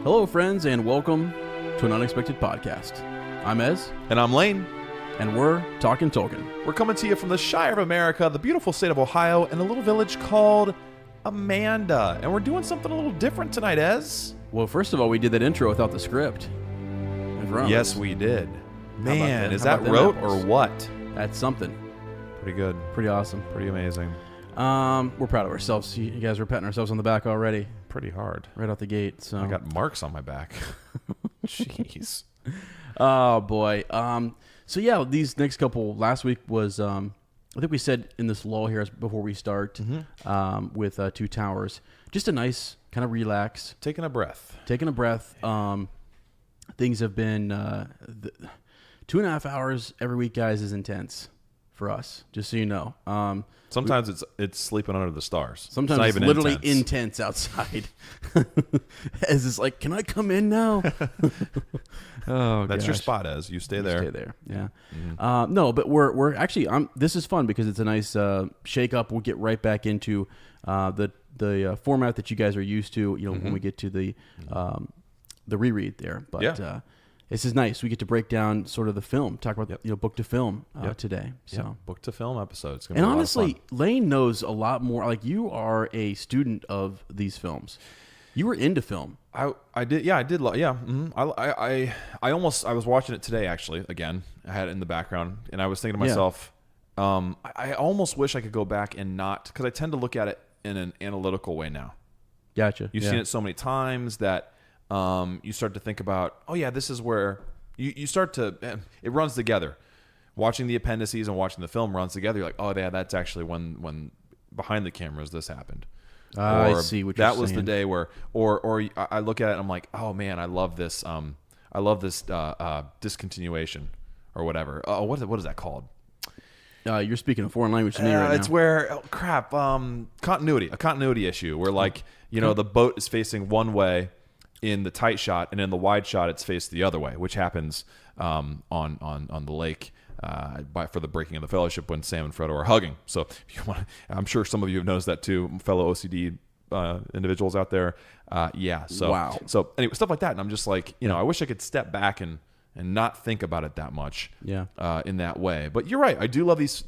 Hello, friends, and welcome to an unexpected podcast. I'm Ez. And I'm Lane. And we're talking Tolkien. We're coming to you from the Shire of America, the beautiful state of Ohio, in a little village called Amanda. And we're doing something a little different tonight, Ez. Well, first of all, we did that intro without the script. Yes, we did. Man, is that them rote apples? or what? That's something. Pretty good. Pretty awesome. Pretty amazing. We're proud of ourselves. You guys are patting ourselves on the back already. Pretty hard. Right out the gate. So I got marks on my back. Jeez. Oh, boy. So, yeah, these next couple, last week was, I think we said in this lull here before we start with Two Towers, just a nice kind of relax. Taking a breath. Things have been 2.5 hours every week, guys, is intense for us, just so you know. Sometimes it's sleeping under the stars. Sometimes it's literally intense outside. As it's like, can I come in now? Oh, that's gosh. your spot, Ez. You stay there. Stay there. Yeah. No, but we're actually. This is fun because it's a nice shake up. We'll get right back into the format that you guys are used to. You know, when we get to the reread there. But this is nice. We get to break down sort of the film, talk about book to film today. So book to film episodes. And honestly, Lane knows a lot more. Like, you are a student of these films. You were into film. I did. Yeah, I did. Yeah. I was watching it today, actually. Again, I had it in the background, and I was thinking to myself, I almost wish I could go back and not, because I tend to look at it in an analytical way now. Gotcha. You've seen it so many times that you start to think about, oh yeah, this is where you start to. It runs together. Watching the appendices and watching the film runs together. You're like, oh yeah, that's actually when behind the cameras this happened. I see what you're saying. That was the day where, or I look at it and I'm like, oh man, I love this discontinuation or whatever. Oh, what is that called? You're speaking a foreign language to me right now. It's where continuity, a continuity issue where, like, the boat is facing one way in the tight shot, and in the wide shot it's faced the other way, which happens on the lake. For the breaking of the fellowship when Sam and Frodo are hugging. So if you want, I'm sure some of you have noticed that too, fellow OCD individuals out there. So wow. So anyway, stuff like that, and I'm just like, I wish I could step back and not think about it that much. In that way. But you're right. I do love this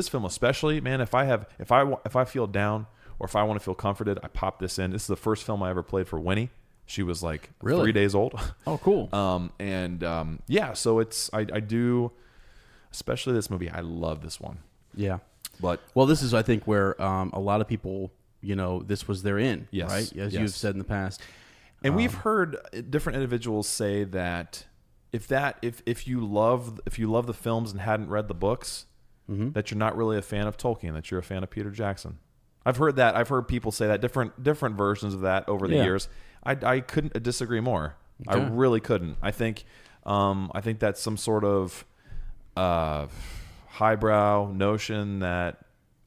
film especially. Man, if I feel down or if I want to feel comforted, I pop this in. This is the first film I ever played for Winnie. She was like 3 days old. Oh, cool. So I do. Especially this movie. I love this one. Yeah. But this is, I think, where a lot of people, this was their in, yes, right? As you've said in the past. And we've heard different individuals say that if you love the films and hadn't read the books, that you're not really a fan of Tolkien, that you're a fan of Peter Jackson. I've heard that. I've heard people say that, different versions of that over the years. I couldn't disagree more. Okay. I really couldn't. I think that's some sort of highbrow notion that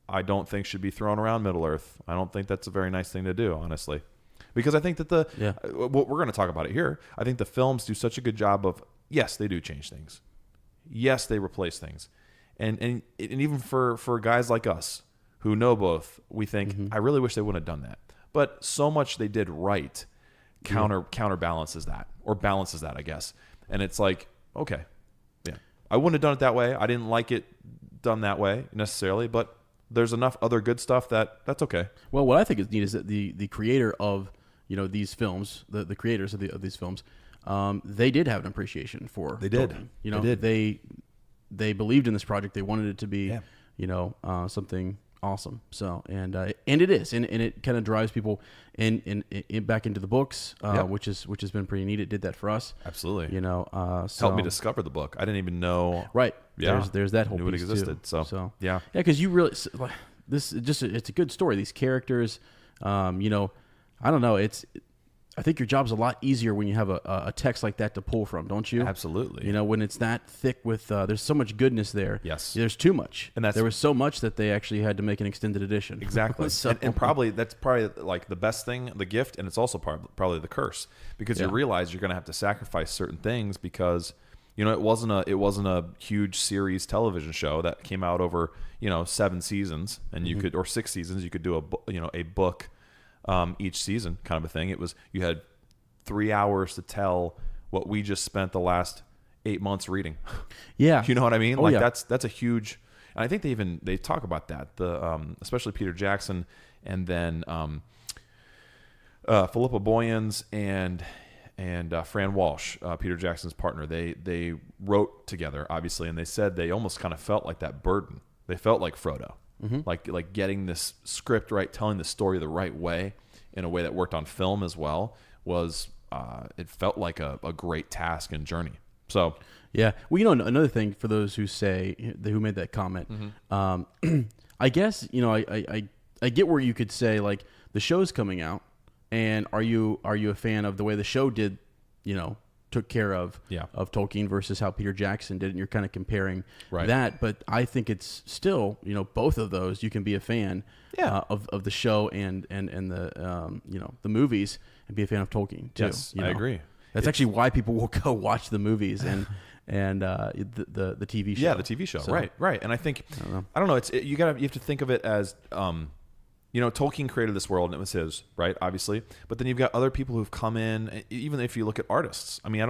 I don't think should be thrown around Middle Earth. I don't think that's a very nice thing to do, honestly, because I think that what we're going to talk about it here. I think the films do such a good job of, yes, they do change things. Yes, they replace things. And even for guys like us who know both, we think, I really wish they wouldn't have done that. But so much they did right counterbalances that, or balances that, I guess. And it's like, okay, I wouldn't have done it that way. I didn't like it done that way necessarily, but there's enough other good stuff that's okay. Well, what I think is neat is that the creator of these films, the creators of these films, they did have an appreciation for. They did. Tolkien. They did. They believed in this project. They wanted it to be something awesome. So and it is, and it kind of drives people in back into the books, which has been pretty neat. It did that for us. Absolutely. Helped me discover the book. I didn't even know. Right. Yeah. There's that whole piece piece it existed. Too. So yeah. Yeah, because you really it's a good story. These characters, I don't know. I think your job's a lot easier when you have a text like that to pull from, don't you? Absolutely. When it's that thick with, there's so much goodness there. Yes. There's too much. And there was so much that they actually had to make an extended edition. Exactly. and that's probably like the best thing, the gift, and it's also probably the curse, because you realize you're going to have to sacrifice certain things because, it wasn't a huge series television show that came out over, 7 seasons, and you could, or 6 seasons, you could do a book each season kind of a thing. It was, you had 3 hours to tell what we just spent the last 8 months reading. Yeah. You know what I mean? Oh, like yeah. that's a huge, and I think they talk about that, especially Peter Jackson and then Philippa Boyens and Fran Walsh, Peter Jackson's partner. They wrote together, obviously, and they said they almost kind of felt like that burden. They felt like Frodo, like getting this script right, telling the story the right way in a way that worked on film as well was. It felt like a great task and journey. So yeah, well, another thing for those who say who made that comment, I guess I get where you could say like the show's coming out, and are you a fan of the way the show did, took care of Tolkien versus how Peter Jackson did it, and you're kind of comparing that. But I think it's still, both of those you can be a fan of the show and the the movies and be a fan of Tolkien too. Yes, I agree. That's actually why people will go watch the movies and the TV show. Yeah, the TV show. So, right. And I think I don't know. You have to think of it as Tolkien created this world and it was his, right? Obviously, but then you've got other people who've come in. Even if you look at artists, I mean,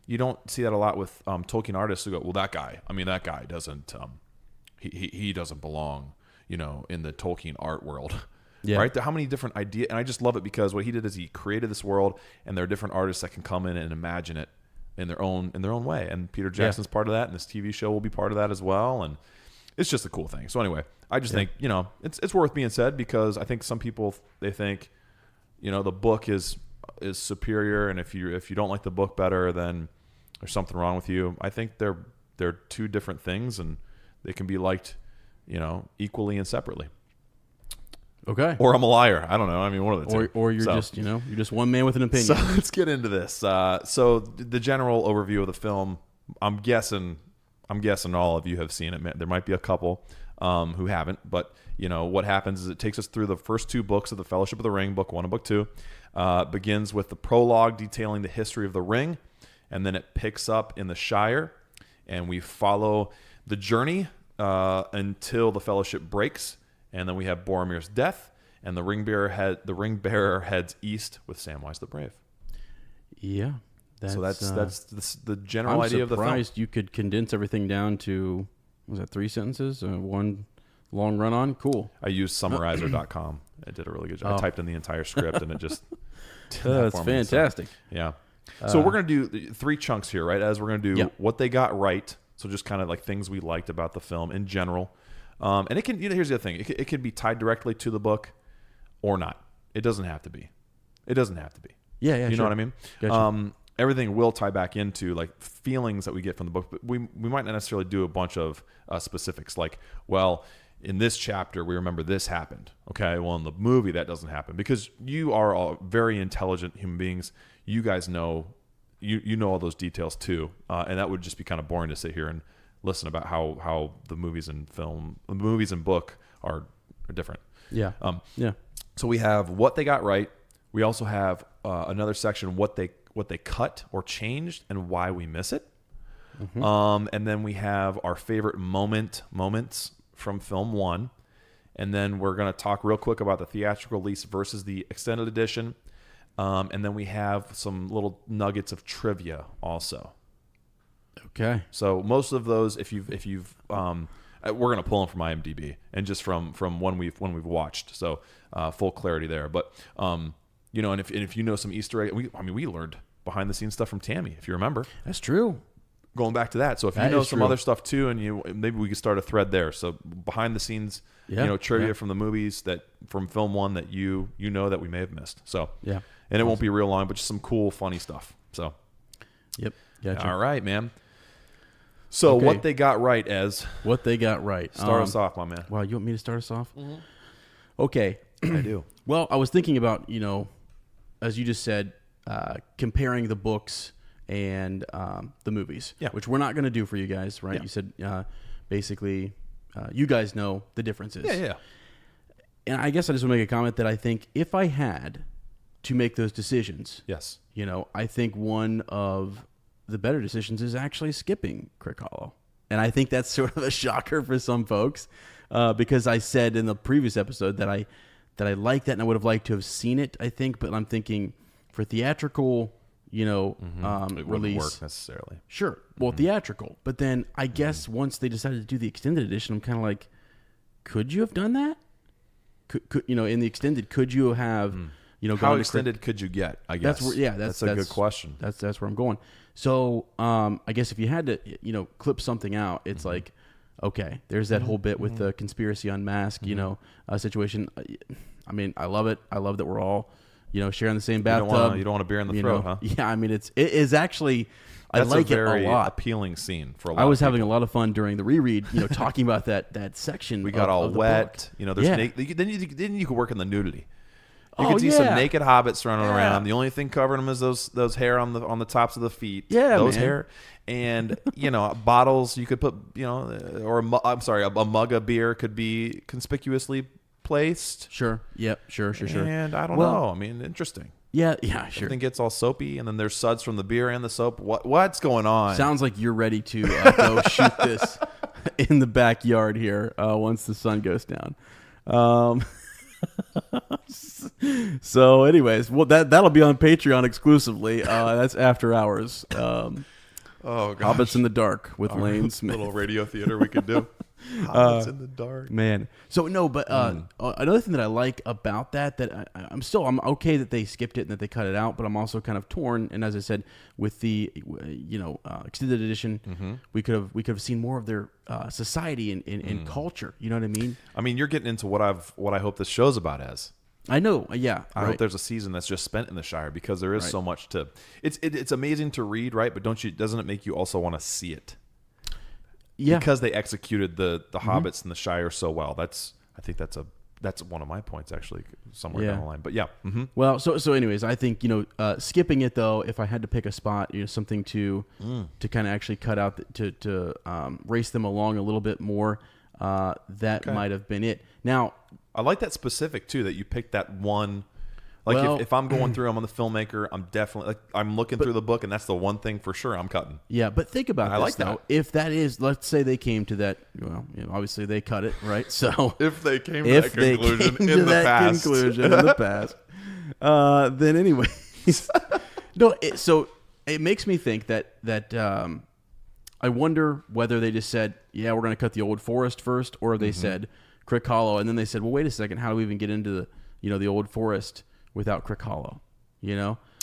you don't see that a lot with Tolkien artists who go, well, that guy doesn't he doesn't belong, in the Tolkien art world. Yeah. Right? How many different ideas, and I just love it because what he did is he created this world, and there are different artists that can come in and imagine it in their own way. And Peter Jackson's part of that, and this TV show will be part of that as well. And it's just a cool thing. So anyway, I just think it's worth being said because I think some people they think the book is superior, and if you don't like the book better, then there's something wrong with you. I think they're two different things, and they can be liked equally and separately. Okay. Or I'm a liar. I don't know. I mean, one of the two. Or you're you're just one man with an opinion. So let's get into this. So the general overview of the film, I'm guessing all of you have seen it. There might be a couple who haven't, but what happens is it takes us through the first two books of the Fellowship of the Ring, book 1 and book 2. Begins with the prologue detailing the history of the ring, and then it picks up in the Shire, and we follow the journey until the Fellowship breaks. And then we have Boromir's death, and the ring bearer heads east with Samwise the Brave. Yeah, so that's the general idea of the film. I'm surprised you could condense everything down to 3 sentences, one long run on. Cool. I used summarizer.com. It did a really good job. I typed in the entire script, and it just that's fantastic. Yeah. So we're gonna do 3 chunks here, right? As we're gonna do what they got right. So just kind of like things we liked about the film in general. And it can, here's the other thing. It can be tied directly to the book or not. It doesn't have to be. Yeah. You know what I mean? Gotcha. Everything will tie back into like feelings that we get from the book, but we might not necessarily do a bunch of specifics like, well, in this chapter, we remember this happened. Okay. Well, in the movie, that doesn't happen because you are all very intelligent human beings. You guys know, you know all those details too. And that would just be kind of boring to sit here and listen about how the movies and book are different. Yeah. So we have what they got right. We also have another section what they cut or changed and why we miss it. Mm-hmm. And then we have our favorite moments from film 1. And then we're going to talk real quick about the theatrical release versus the extended edition. And then we have some little nuggets of trivia also. Okay. So most of those, if you've we're gonna pull them from IMDb and just from when we've watched. So full clarity there. But and if you know some Easter egg, we learned behind the scenes stuff from Tammy, if you remember. That's true. Going back to that. So if you know some other stuff too, and maybe we could start a thread there. So behind the scenes, trivia from the movies from film 1 that you know that we may have missed. So and it won't be real long, but just some cool, funny stuff. So yep. Gotcha. All right, man. So what they got right, what they got right. Start us off, my man. Wow, you want me to start us off? Mm-hmm. Okay. I do. Well, I was thinking about, as you just said, comparing the books and the movies, which we're not going to do for you guys, right? You said basically you guys know the differences. Yeah. And I guess I just want to make a comment that I think if I had to make those decisions, I think one of the better decisions is actually skipping Crick Hollow. And I think that's sort of a shocker for some folks because I said in the previous episode that I like that and I would have liked to have seen it, I think. But I'm thinking for theatrical, it wouldn't release work necessarily. Sure, well, theatrical, but then I guess once they decided to do the extended edition, I'm kind of like, could you have done that? Could in the extended, could you have how extended could you get? I guess that's a good question. That's where I'm going. So I guess if you had to clip something out, it's like, okay, there's that whole bit with the conspiracy unmasked situation. I mean, I love it. I love that we're all sharing the same bathtub. You don't want a beer in the throat, huh? Yeah, I mean it is actually. That's I like a very it a lot. appealing scene for a lot. I was having a lot of fun during the reread, talking about that section. We got all wet. There's then you could work in the nudity. You could see some naked hobbits running around. The only thing covering them is those hair on the tops of the feet. Yeah, those hair, and bottles. You could put or a mug of beer could be conspicuously placed. Sure. Yep. Sure. And I don't know. I mean, interesting. Yeah, sure. Everything gets all soapy, and then there's suds from the beer and the soap. What's going on? Sounds like you're ready to go shoot this in the backyard here once the sun goes down. So, anyways, well, that'll be on Patreon exclusively. That's After Hours. Oh, gosh. Hobbits in the Dark with Lane Smith. Little radio theater we could do. Hobbits in the dark, man. So no, but another thing that I like about that I'm okay that they skipped it and that they cut it out, but I'm also kind of torn. And as I said, with the extended edition, we could have seen more of their society and culture. You know what I mean? I mean, you're getting into what I hope this show's about as. I know, yeah. I hope there's a season that's just spent in the Shire, because there is so much to. It's amazing to read, right? But doesn't it make you also want to see it? Yeah, because they executed the hobbits in the Shire so well. I think that's one of my points actually somewhere down the line. But yeah. Mm-hmm. Well, so anyways, I think skipping it though, if I had to pick a spot, something to kind of actually cut out to race them along a little bit more, that might have been it. Now, I like that specific too, that you picked that one. Like if I'm going through, I'm on the filmmaker, I'm definitely I'm looking through the book, and that's the one thing for sure I'm cutting. Yeah, but think about this though. If that is, let's say they came to that, obviously they cut it, right? So if they came to that conclusion in the past, then anyways, no. So it makes me think that I wonder whether they just said, yeah, we're going to cut the Old Forest first, or they said Crick Hollow, and then they said, well, wait a second, how do we even get into the Old Forest without Crick Hollow?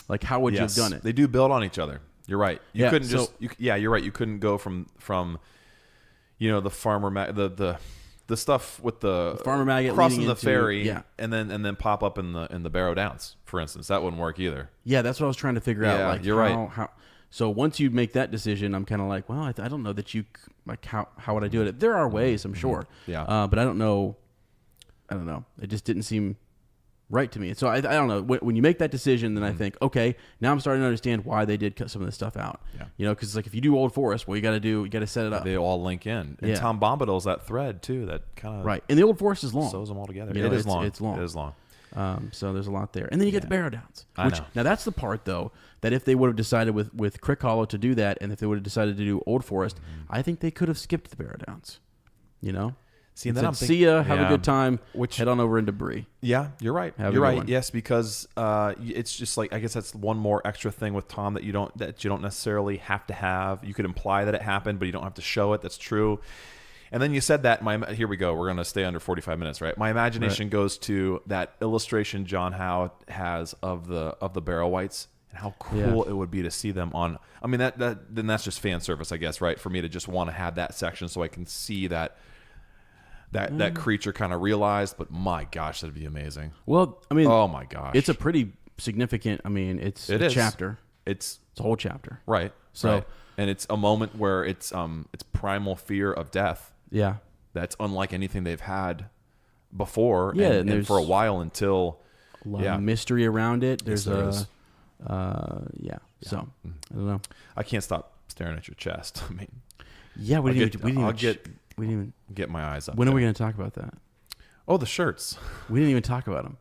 Like how would you have done it? They do build on each other. You're right. You couldn't you're right. You couldn't go from the farmer the stuff with the farmer maggot crossing the ferry, and then pop up in the Barrow Downs, for instance. That wouldn't work either. Yeah, that's what I was trying to figure out. Like you're right. So once you make that decision, I'm kind of like, well, I don't know that you like how would I do it? There are ways, I'm sure. Yeah. But I don't know. It just didn't seem right to me. So I don't know. When you make that decision, then I think, okay, now I'm starting to understand why they did cut some of this stuff out. Yeah. Because like if you do Old Forest, well, you got to set it up. They all link in. And Tom Bombadil's that thread too. That kind of right. And the Old Forest is long. Sews them all together. It's long. It is long. So there's a lot there, and then you get the Barrow Downs. I know. Now that's the part though that if they would have decided with Crick Hollow to do that, and if they would have decided to do Old Forest, I think they could have skipped the Barrow Downs. See, and then I'm thinking, see ya, have a good time. Head on over into Bree. Yeah, you're right. You're right. Yes, because it's just like, I guess that's one more extra thing with Tom that you don't necessarily have to have. You could imply that it happened, but you don't have to show it. That's true. And then you said that. Here we go. We're going to stay under 45 minutes, right? My imagination goes to that illustration John Howe has of the Barrow Wights and how cool it would be to see them on. I mean, then that's just fan service, I guess, right? For me to just want to have that section so I can see that creature kind of realized. But my gosh, that'd be amazing. Well, I mean, oh my gosh, it's a pretty significant. I mean, it's a chapter. It's a whole chapter, right? So, right. And it's a moment where it's primal fear of death. Yeah, that's unlike anything they've had before. Yeah, and for a while until a lot of mystery around it. There's So I don't know. I can't stop staring at your chest. I mean, we didn't even get my eyes up. When are we going to talk about that? Oh, the shirts. We didn't even talk about them.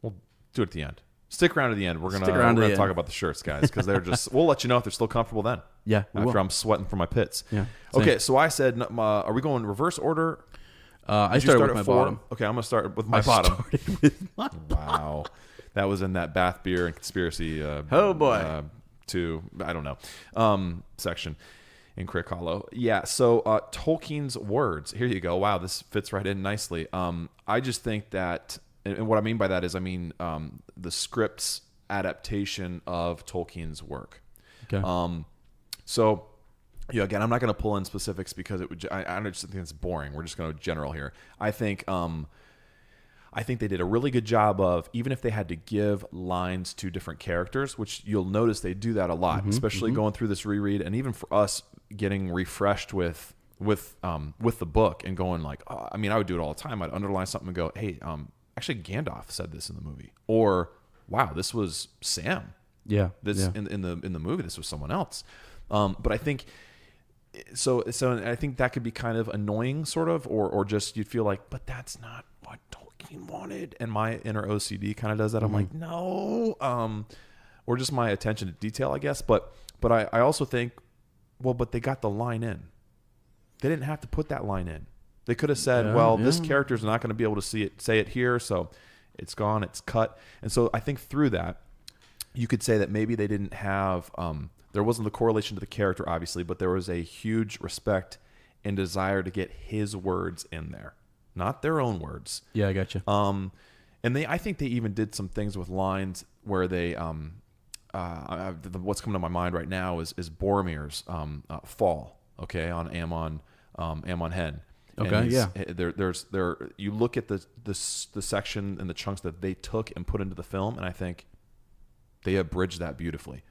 We'll do it at the end. Stick around to the end. We're gonna talk about the shirts, guys, because they're just. We'll let you know if they're still comfortable then. Yeah. After I'm sweating from my pits. Yeah. Okay, so I said, are we going reverse order? I started with my bottom. Okay, I'm gonna start with my bottom. Wow, that was in that Bath Beer and Conspiracy. Oh boy, I don't know, section in Crick Hollow. Yeah. So Tolkien's words. Here you go. Wow, this fits right in nicely. I just think that, and what I mean by that is, the script's adaptation of Tolkien's work. Okay. So. Yeah, again, I'm not going to pull in specifics because I just think it's boring. We're just going to general here. I think they did a really good job of, even if they had to give lines to different characters, which you'll notice they do that a lot, especially going through this reread, and even for us getting refreshed with the book and going like, I would do it all the time. I'd underline something and go, hey, actually Gandalf said this in the movie, or wow, this was Sam. Yeah. In the movie, this was someone else. But I think. So I think that could be kind of annoying, sort of, or just you'd feel like, but that's not what Tolkien wanted, and my inner OCD kind of does that. I'm like, no, or just my attention to detail, I guess. But I also think, well, but they got the line in. They didn't have to put that line in. They could have said, this character's not going to be able to say it here, so it's gone, it's cut. And so I think through that, you could say that maybe they didn't have. There wasn't the correlation to the character, obviously, but there was a huge respect and desire to get his words in there, not their own words. Yeah, I gotcha. And I think they even did some things with lines where they, what's coming to my mind right now is Boromir's fall, okay, on Amon Hen. Okay, yeah. You look at the section and the chunks that they took and put into the film, and I think they abridged that beautifully.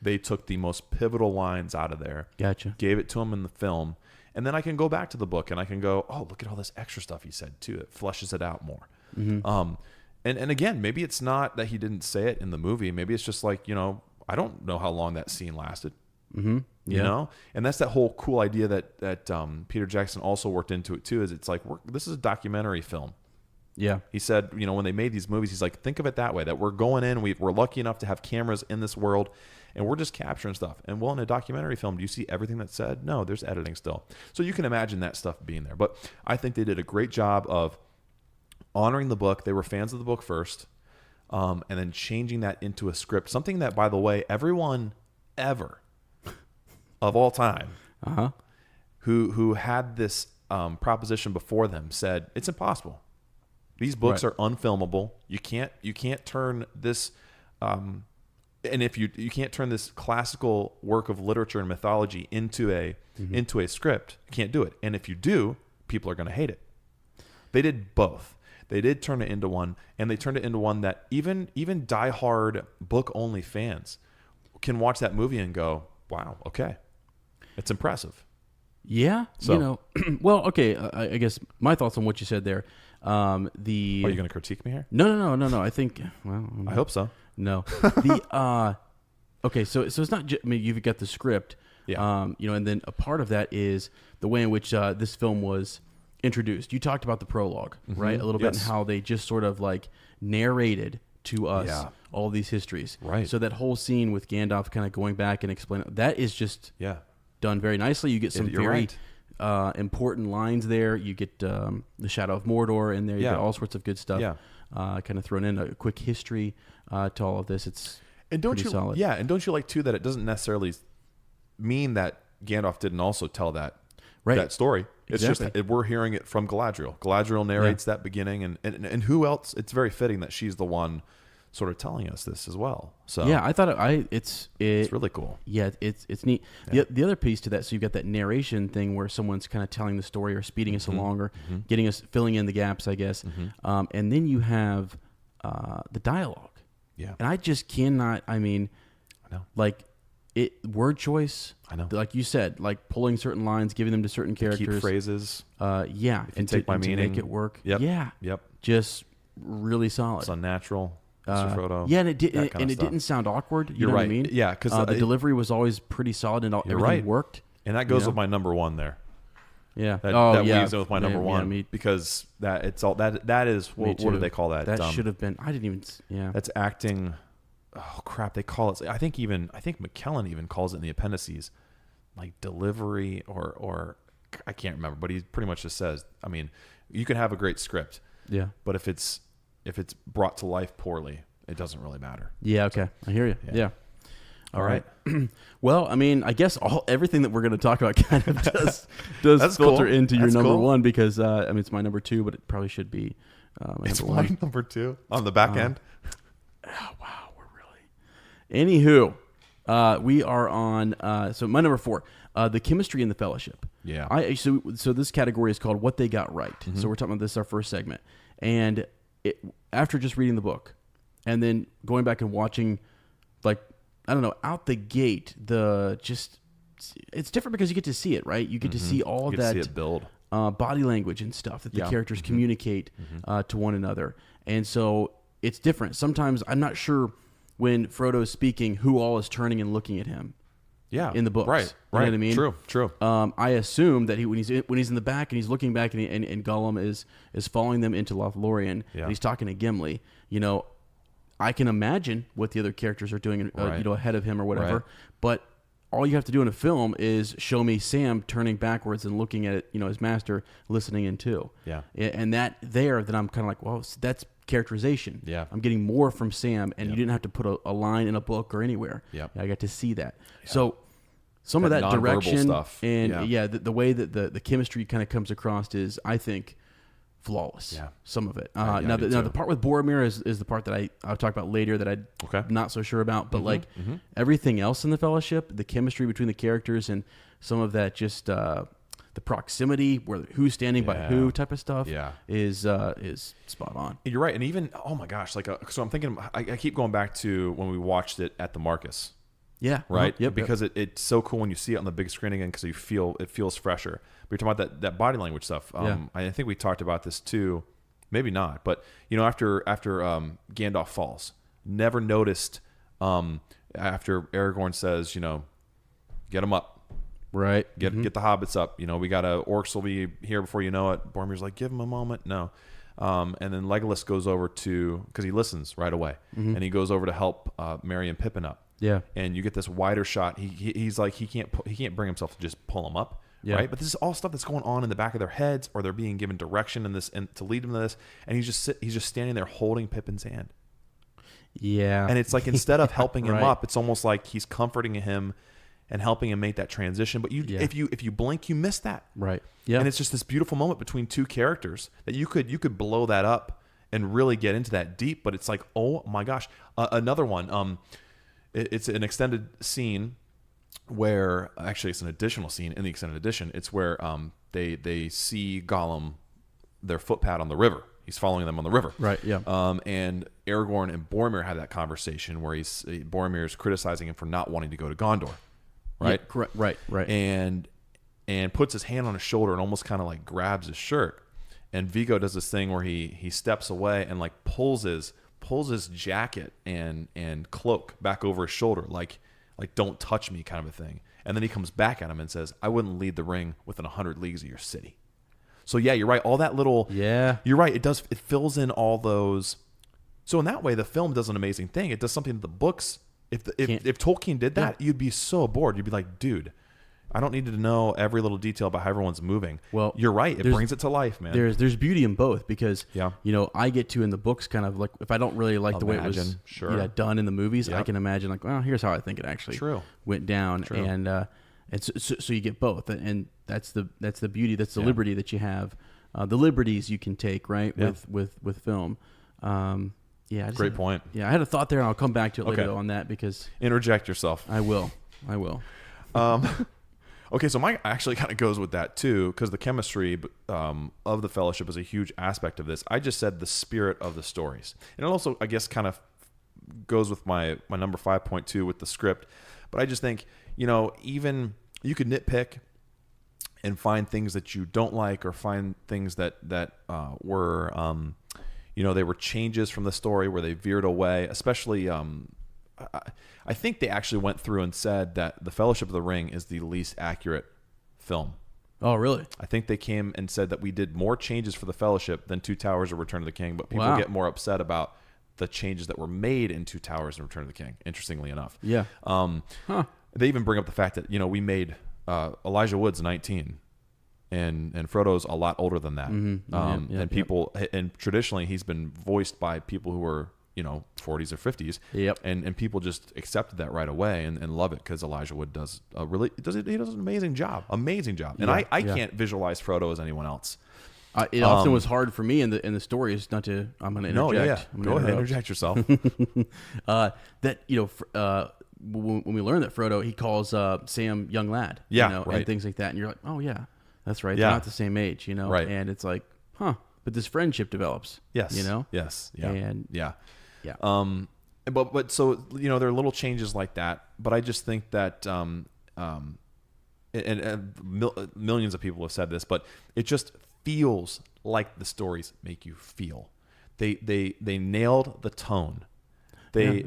They took the most pivotal lines out of there. Gotcha. Gave it to him in the film. And then I can go back to the book and I can go, oh, look at all this extra stuff he said too. It fleshes it out more. And again, maybe it's not that he didn't say it in the movie. Maybe it's just like, I don't know how long that scene lasted. You know? And that's that whole cool idea that Peter Jackson also worked into it too, is it's like, this is a documentary film. Yeah. He said, when they made these movies, he's like, think of it that way, that we're going in, we're lucky enough to have cameras in this world, and we're just capturing stuff. And in a documentary film, do you see everything that's said? No, there's editing still. So you can imagine that stuff being there. But I think they did a great job of honoring the book. They were fans of the book first, and then changing that into a script. Something that, by the way, everyone ever of all time who had this proposition before them said, it's impossible. These books are unfilmable. You can't turn this, and if you can't turn this classical work of literature and mythology into a script. You can't do it. And if you do, people are going to hate it. They did both. They did turn it into one, and they turned it into one that even diehard book only fans can watch that movie and go, "Wow, okay, it's impressive." Yeah. So, well, okay. I guess my thoughts on what you said there. Are you going to critique me here? No. I think. Well, I hope so. No. Okay. So it's not. You've got the script. Yeah. And then a part of that is the way in which this film was introduced. You talked about the prologue, right? A little bit, and how they just sort of like narrated to us all these histories. Right. So that whole scene with Gandalf kind of going back and explaining, that is just done very nicely. You get some very important lines there. You get the Shadow of Mordor in there. You get all sorts of good stuff kind of thrown in. A quick history to all of this. It's pretty solid. Yeah, and don't you like, too, that it doesn't necessarily mean that Gandalf didn't also tell that story. It's just we're hearing it from Galadriel. Galadriel narrates that beginning, and who else? It's very fitting that she's the one sort of telling us this as well. So yeah, I thought it's really cool. Yeah, it's neat. Yeah. The other piece to that, so you've got that narration thing where someone's kind of telling the story or speeding us along or getting us, filling in the gaps, I guess. And then you have the dialogue. Yeah, and I just cannot. I know, like word choice. I know, like you said, like pulling certain lines, giving them to certain characters, keep phrases. If you take my meaning, to make it work. Yep. Yeah. Yep. Just really solid. It's unnatural. Mr. Frodo. Yeah, and it didn't sound awkward. You know what I mean? Yeah, because the delivery was always pretty solid and everything worked. And that goes with my number one there. Yeah, that weaves in with my number one because that it's all that is what do they call that? That should have been. I didn't even. Yeah, that's acting. Oh crap! They call it. I think McKellen even calls it in the appendices, like delivery or I can't remember, but he pretty much just says, I mean, you can have a great script, but if it's brought to life poorly, it doesn't really matter. Yeah. Okay. I hear you. Yeah. All right. Well, I mean, I guess everything that we're going to talk about kind of does filter into your number one, because I mean, it's my number two, but it probably should be it's my number two on the back end. Oh, wow, we're really. Anywho, we are on. So my number four, the chemistry in the Fellowship. Yeah. So this category is called What They Got Right. So we're talking about this, our first segment, and after just reading the book, and then going back and watching, like, I don't know, out the gate, it's different because you get to see it, right? You get to see all that, see it build. Body language and stuff that the characters communicate to one another. And so it's different. Sometimes I'm not sure when Frodo's speaking who all is turning and looking at him. Yeah, in the books. Right. You know what I mean? True. I assume that when he's in the back and he's looking back and Gollum is following them into Lothlorien, and he's talking to Gimli, you know, I can imagine what the other characters are doing, you know, ahead of him or whatever. Right. But all you have to do in a film is show me Sam turning backwards and looking at it, you know, his master listening in too. Yeah. And then I'm kind of like, well, that's characterization. Yeah. I'm getting more from Sam, and you didn't have to put a line in a book or anywhere. Yeah. I got to see that. Yeah. So some of that direction stuff. And the way that the chemistry kind of comes across is, I think, flawless. Yeah. Some of it. Now the part with Boromir is the part that I'll talk about later that I'm not so sure about. But everything else in the Fellowship, the chemistry between the characters, and some of that just the proximity, where who's standing by who type of stuff, is spot on. You're right. And even, oh my gosh, so I'm thinking, I keep going back to when we watched it at the Marcus. Yeah. Right. Yep. Because it's so cool when you see it on the big screen again, because it feels fresher. But you're talking about that body language stuff. I think we talked about this too. Maybe not, but you know, after Gandalf falls, never noticed after Aragorn says, you know, get him up. Right. Get the hobbits up. You know, we got orcs will be here before you know it. Boromir's like, give him a moment. No. And then Legolas goes over because he listens right away, and he goes over to help Merry and Pippin up. Yeah. And you get this wider shot. He's like, he can't bring himself to just pull them up. Yeah. Right. But this is all stuff that's going on in the back of their heads, or they're being given direction in this and to lead them to this. And he's just standing there holding Pippin's hand. Yeah. And it's like, instead of helping him up, it's almost like he's comforting him and helping him make that transition. But if you blink, you miss that. Right. Yeah. And it's just this beautiful moment between two characters that you could blow that up and really get into that deep. But it's like, oh my gosh, another one. It's an extended scene where, actually it's an additional scene in the extended edition. It's where they see Gollum, their footpad on the river. He's following them on the river. Right, yeah. And Aragorn and Boromir have that conversation where Boromir is criticizing him for not wanting to go to Gondor. Right? Yeah, correct. Right. And puts his hand on his shoulder and almost kind of like grabs his shirt. And Viggo does this thing where he steps away and like pulls his jacket and cloak back over his shoulder, like don't touch me kind of a thing. And then he comes back at him and says, I wouldn't lead the ring within 100 leagues of your city. So yeah, you're right. All that little, you're right. It fills in all those. So in that way, the film does an amazing thing. It does something that the books, if Tolkien did that, you'd be so bored. You'd be like, dude, I don't need to know every little detail about how everyone's moving. Well, you're right. It brings it to life, man. There's beauty in both, because you know, I get to, in the books, kind of like, if I don't really like the way it was done in the movies, I can imagine like, well, here's how I think it actually went down. And so you get both, and that's the beauty, that's the liberty that you have, the liberties you can take, right, with film. Great point. Yeah, I had a thought there, and I'll come back to it later on that, because interject yourself. I will. Okay, so mine actually kind of goes with that too, because the chemistry of the Fellowship is a huge aspect of this. I just said the spirit of the stories. And it also, I guess, kind of goes with my number 5.2 with the script. But I just think, you know, even you could nitpick and find things that you don't like, or find things that were, you know, they were changes from the story where they veered away, especially... I think they actually went through and said that The Fellowship of the Ring is the least accurate film. Oh, really? I think they came and said that we did more changes for The Fellowship than Two Towers or Return of the King, but people get more upset about the changes that were made in Two Towers and Return of the King, interestingly enough. Yeah. They even bring up the fact that, you know, we made Elijah Wood's 19. and Frodo's a lot older than that. And people and traditionally he's been voiced by people who were 40s or 50s. Yep. And people just accepted that right away and love it because Elijah Wood does he does an amazing job. And I can't visualize Frodo as anyone else. It often was hard for me in the stories not to. I'm going to interject. Go ahead, interject yourself. That when we learn that Frodo, he calls Sam young lad, and things like that, and you're like, oh yeah, that's right. They're not the same age, right? And it's like, huh? But this friendship develops. Yes. Yes. Yeah. And yeah. But so there are little changes like that. But I just think that millions of people have said this, but it just feels like the stories make you feel. They nailed the tone. They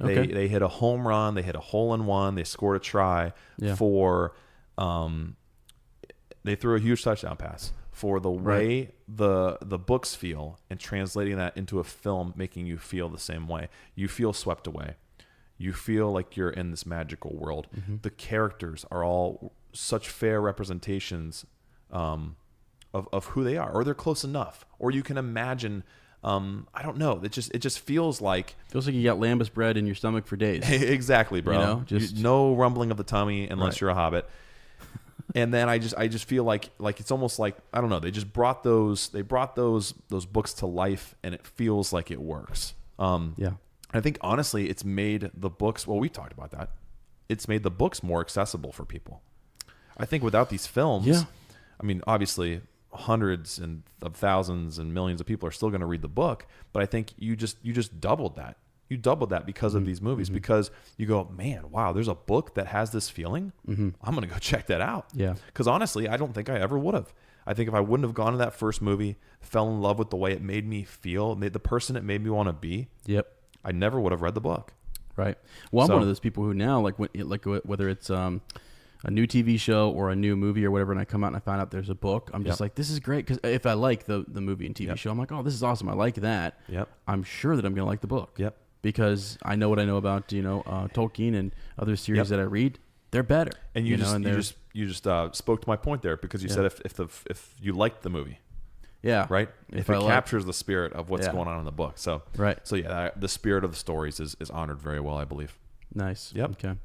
hit a home run. They hit a hole in one. They scored a try for. They threw a huge touchdown pass for the way the books feel, and translating that into a film, making you feel the same way. You feel swept away. You feel like you're in this magical world. Mm-hmm. The characters are all such fair representations of who they are, or they're close enough, or you can imagine. I don't know. It just feels like you got lambus bread in your stomach for days. Exactly, bro. No rumbling of the tummy unless you're a hobbit. And then I just feel like it's almost like, I don't know. They just brought those books to life, and it feels like it works. I think honestly, it's made the books. Well, we talked about that. It's made the books more accessible for people. I think without these films, I mean, obviously, hundreds of thousands and millions of people are still going to read the book, but I think you just doubled that. You doubled that because of these movies, because you go, man, wow, there's a book that has this feeling. I'm going to go check that out. Yeah. Because honestly, I don't think I ever would have. I think if I wouldn't have gone to that first movie, fell in love with the way it made me feel, the person it made me want to be. Yep. I never would have read the book. Right. Well, I'm one of those people who now, whether it's a new TV show or a new movie or whatever, and I come out and I find out there's a book, I'm just like, this is great. Because if I like the movie and TV show, I'm like, oh, this is awesome. I like that. Yep. I'm sure that I'm going to like the book. Yep. Because I know what I know about Tolkien and other series that I read. They're better. And you just spoke to my point there, because you said if you liked the movie. Yeah. Right? If it captures the spirit of what's going on in the book. So the spirit of the stories is honored very well, I believe. Nice. Yep. Okay.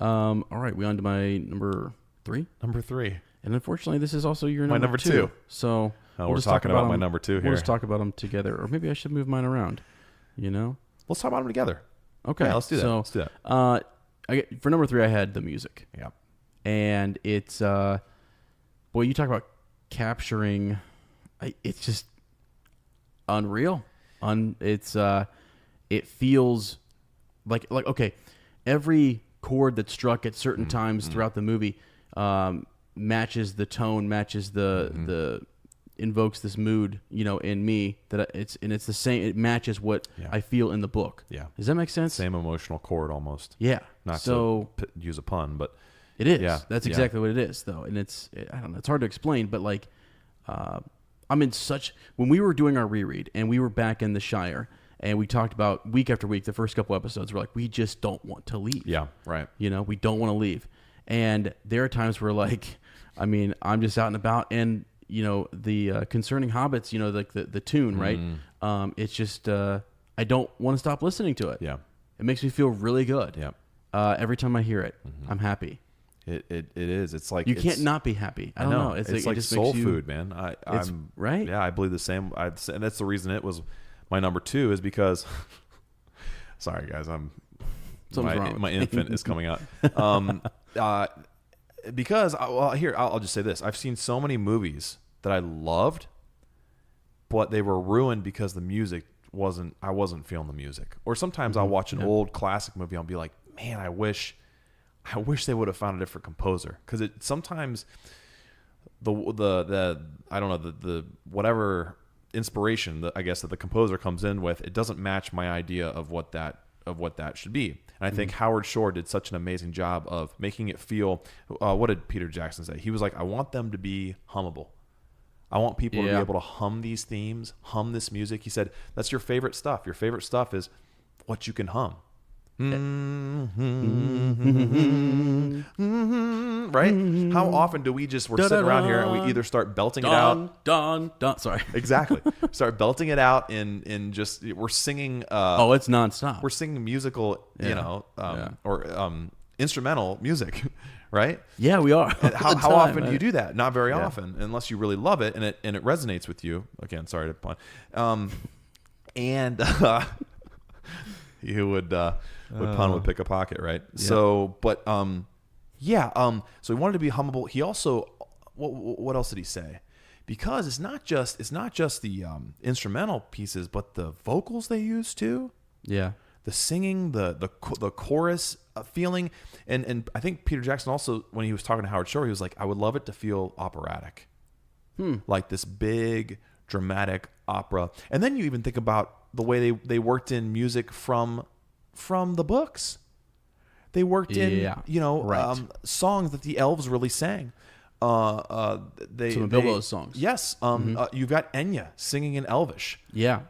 All right, we on to my number 3? Number 3. And unfortunately, this is also your my number 2. So we're talking about my number 2 here. We'll just talk about them together. Or maybe I should move mine around, Let's talk about them together. Okay. Yeah, let's do that. For number 3, I had the music. Yeah. And it's, boy, you talk about capturing, it's just unreal. It feels like, okay, every chord that's struck at certain times throughout the movie matches the tone, matches the invokes this mood, in me that it's the same. It matches what I feel in the book. Yeah. Does that make sense? Same emotional chord almost. Yeah. Not to use a pun, but it is. Yeah. That's exactly what it is, though. And I don't know. It's hard to explain, but I'm in such, when we were doing our reread and we were back in the Shire and we talked about week after week, the first couple episodes, we're like, we just don't want to leave. Yeah. Right. We don't want to leave. And there are times where I'm just out and about, and the Concerning Hobbits, like the tune, right? It's just, I don't want to stop listening to it. Yeah. It makes me feel really good. Yeah. Every time I hear it, I'm happy. It is. It's like, you can't not be happy. I don't know. It's like it just soul makes you, food, man. I'm right. Yeah. I believe the same. And that's the reason it was my number 2, is because, sorry guys, my infant is coming out. Because I'll just say this. I've seen so many movies that I loved, but they were ruined because the music I wasn't feeling the music. Or sometimes I'll watch an old classic movie, I'll be like, man, I wish they would have found a different composer. Because sometimes the I don't know, the whatever inspiration that I guess that the composer comes in with, it doesn't match my idea of what that should be. And I think Howard Shore did such an amazing job of making it feel, what did Peter Jackson say? He was like, I want them to be hummable. I want people to be able to hum these themes, hum this music. He said, that's your favorite stuff. Your favorite stuff is what you can hum. Right? How often do we're sitting around here and we either start belting it out? Sorry. Exactly. Start belting it out in just, we're singing. It's nonstop. We're singing musical, or instrumental music, right? Yeah, we are. How often do you do that? Not very often, unless you really love it and it resonates with you. Again, sorry to pun. You would pun would pick a pocket, right? Yeah. So, but so he wanted to be humble. He also, what else did he say? Because it's not just the instrumental pieces, but the vocals they use too. Yeah, the singing, the chorus feeling, and I think Peter Jackson also, when he was talking to Howard Shore, he was like, I would love it to feel operatic, like this big dramatic opera. And then you even think about the way they worked in music from the books. They worked in songs that the elves really sang. Some of Bilbo's songs. Yes. You've got Enya singing in Elvish. Yeah.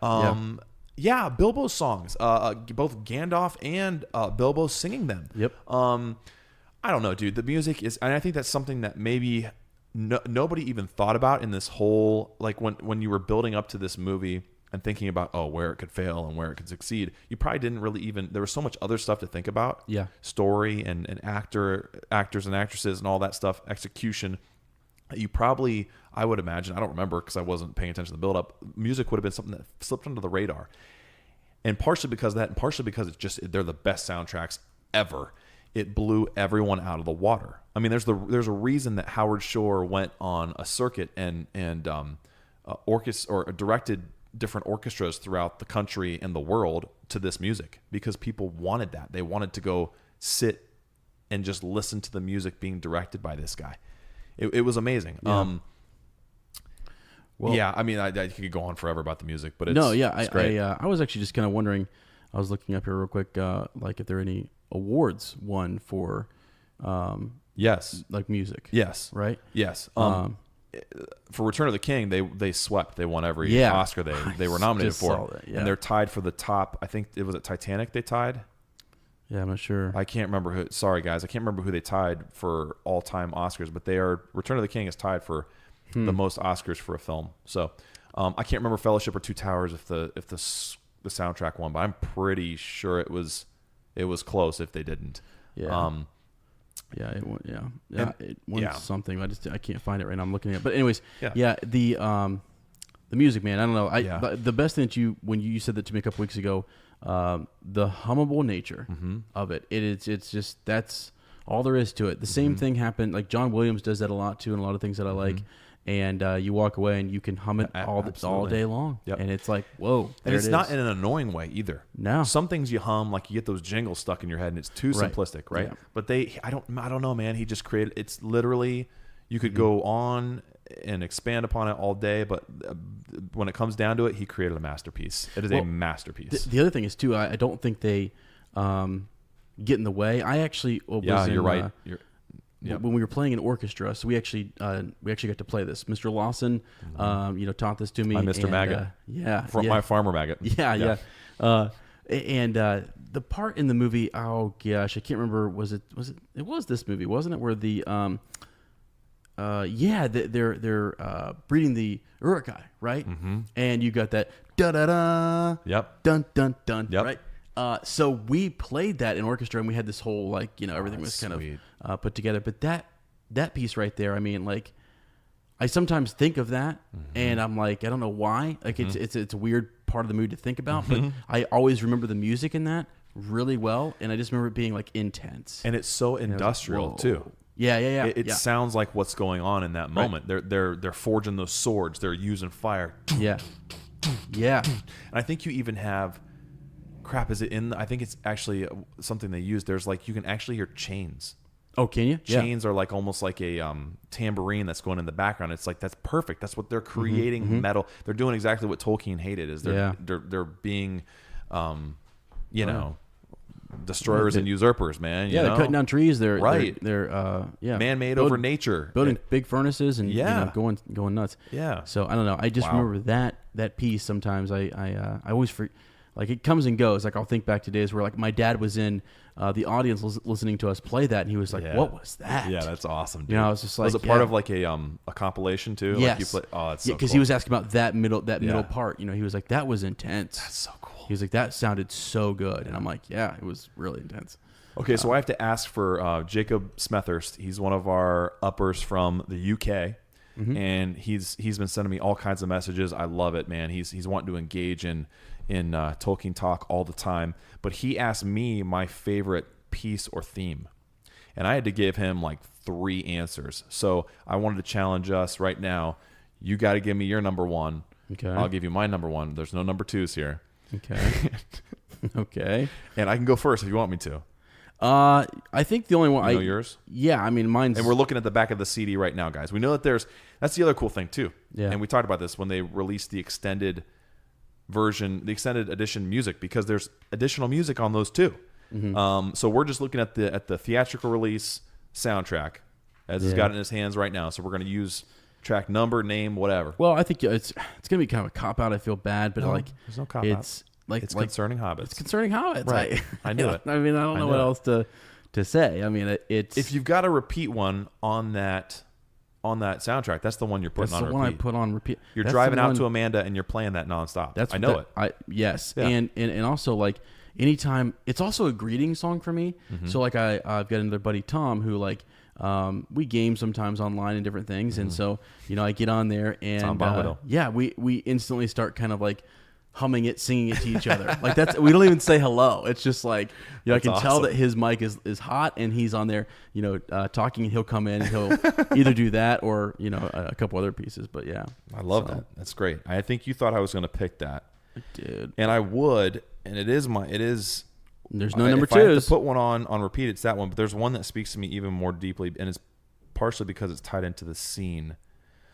Bilbo's songs. Both Gandalf and Bilbo singing them. Yep. I don't know, dude. The music is, and I think that's something that maybe nobody even thought about in this whole, like when you were building up to this movie and thinking about where it could fail and where it could succeed. You probably didn't really even, there was so much other stuff to think about. Yeah. Story and actors and actresses and all that stuff, execution. You probably, I would imagine, I don't remember because I wasn't paying attention to the build-up, music would have been something that slipped under the radar. And partially because of that, and partially because it's just, they're the best soundtracks ever. It blew everyone out of the water. I mean, there's a reason that Howard Shore went on a circuit and directed different orchestras throughout the country and the world to this music, because people wanted that. They wanted to go sit and just listen to the music being directed by this guy. It was amazing. Yeah. I mean, I could go on forever about the music, but it's great. I was actually just kind of wondering, I was looking up here real quick, like if there are any awards won for, yes, like music. Yes. Right. Yes. For Return of the King, they swept. They won every Oscar they were nominated for, and they're tied for the top. I think it was at Titanic they tied. Yeah, I'm not sure. I can't remember who. Sorry, guys, I can't remember who they tied for all-time Oscars, but Return of the King is tied for the most Oscars for a film. So I can't remember Fellowship or Two Towers if the soundtrack won, but I'm pretty sure it was close if they didn't. Yeah. It won something. I can't find it right now. I'm looking at it. But anyways, the music, man, I don't know. The best thing that when you said that to me a couple weeks ago, the hummable nature of it. It's just, that's all there is to it. The same thing happened, like John Williams does that a lot too, and a lot of things that I like. And you walk away and you can hum it all day long. Yep. And it's like, whoa. And it's not in an annoying way either. No. Some things you hum, like you get those jingles stuck in your head and it's too simplistic, right? Yeah. But I don't know, man. He just created, it's literally, you could go on and expand upon it all day, but when it comes down to it, he created a masterpiece. It is a masterpiece. The other thing is too, I don't think they get in the way. I actually you're right. When we were playing an orchestra, so we actually got to play this. Mr. Lawson, taught this to me. My Mr. Maggot. My farmer maggot. Yeah. And the part in the movie, oh gosh, I can't remember. It was this movie, wasn't it? Where the they're breeding the Urukai, right? And you got that da da da. Yep. Dun dun dun. Yep. Right. So we played that in orchestra, and we had this whole everything was kind of put together. But that piece right there, I mean, like, I sometimes think of that, and I'm like, I don't know why. Like, it's a weird part of the mood to think about, but I always remember the music in that really well, and I just remember it being like intense. And it's so industrial too. Yeah. It sounds like what's going on in that moment. Right. They're forging those swords. They're using fire. Yeah. And I think you even have. Crap, is it in? I think it's actually something they use. There's like, you can actually hear chains. Oh, can you? Chains are like almost like a tambourine that's going in the background. It's like, that's perfect. That's what they're creating. Metal. They're doing exactly what Tolkien hated. Is they're being, destroyers and usurpers, man. They're cutting down trees. They're man-made over nature, building big furnaces and going nuts. Yeah. So I don't know. I just remember that piece. Sometimes I always like it comes and goes. Like I'll think back to days where like my dad was in the audience listening to us play that, and he was like, "What was that?" Yeah, that's awesome, dude. You know, I was just like, was it part of like a compilation too? Yes. Like you play, oh, that's so because cool. he was asking about that middle part. You know, he was like, "That was intense." That's so cool. He was like, "That sounded so good," and I'm like, "Yeah, it was really intense." Okay, so I have to ask for Jacob Smethurst. He's one of our uppers from the UK, and he's been sending me all kinds of messages. I love it, man. He's wanting to engage in Tolkien talk all the time. But he asked me my favorite piece or theme, and I had to give him like 3 answers. So I wanted to challenge us right now. You got to give me your number 1. Okay. I'll give you my number 1. There's no number 2s here. Okay. Okay. And I can go first if you want me to. I think the only one You know yours? Yeah, I mean mine's. And we're looking at the back of the CD right now, guys. We know that that's the other cool thing too. Yeah. And we talked about this when they released the extended version, the extended edition music, because there's additional music on those too. So we're just looking at the theatrical release soundtrack as he's got it in his hands right now. So we're going to use track number, name, whatever. Well, I think it's going to be kind of a cop out. I feel bad, but there's no cop out. It's concerning Hobbits. It's concerning Hobbits. Right. I knew it. I mean, I don't know what else to say. I mean, it's if you've got a repeat one on that soundtrack, that's the one you're putting on repeat. That's the one I put on repeat. You're driving out to Amanda and you're playing that nonstop. I know it. Yes. Yeah. And also like anytime, it's also a greeting song for me. So like I've got another buddy, Tom, who like we game sometimes online and different things. And so, you know, I get on there and we instantly start kind of like humming it, singing it to each other. Like we don't even say hello. It's just like, you know, I can tell that his mic is hot and he's on there, you know, talking, and he'll come in and he'll either do that or, you know, a couple other pieces. But yeah, I love that. That's great. I think you thought I was going to pick that. I did. And I would, and there's no number twos. If I have twos. to put one on repeat, it's that one. But there's one that speaks to me even more deeply, and it's partially because it's tied into the scene.